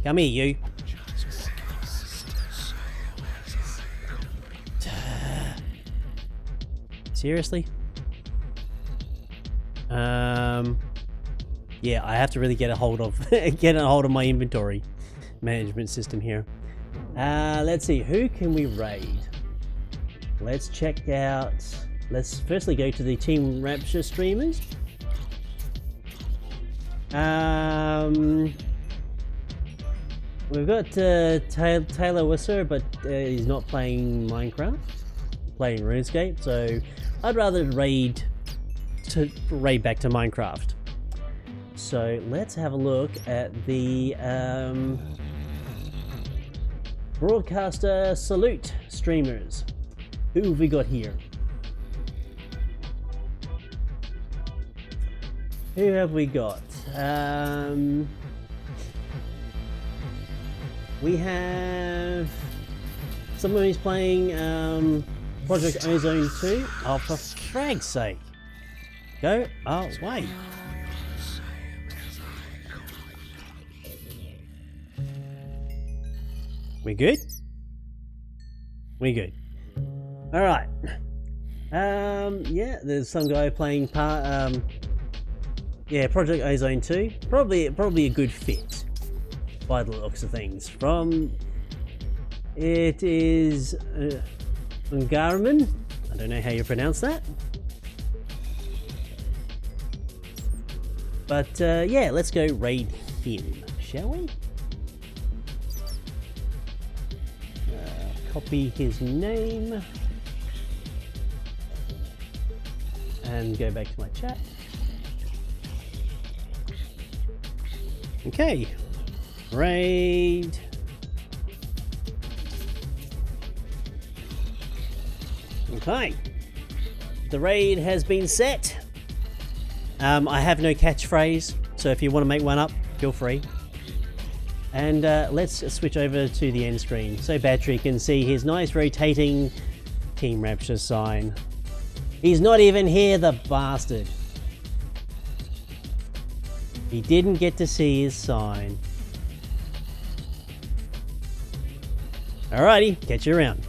Come here, you. Seriously? Yeah, I have to really get a hold of my inventory management system here. Let's see, who can we raid? Let's check out. Let's firstly go to the Team Rapture streamers. We've got Taylor Wisser, but he's not playing Minecraft, playing RuneScape. So I'd rather raid back to Minecraft. So let's have a look at the Broadcaster Salute streamers. Who have we got here? Who have we got? We have someone who's playing Project Ozone 2. Oh, for frag's sake. Go. Oh, wait. We good? We good. Alright. Yeah, there's some guy playing yeah, Project Ozone 2. Probably a good fit by the looks of things. It is Ungarman. I don't know how you pronounce that. But yeah, let's go raid him, shall we? Copy his name and go back to my chat. Okay, raid. Okay, the raid has been set. I have no catchphrase, so if you want to make one up, feel free. And let's switch over to the end screen so Battery can see his nice rotating Team Rapture sign. He's not even here, the bastard. He didn't get to see his sign. Alrighty, catch you around.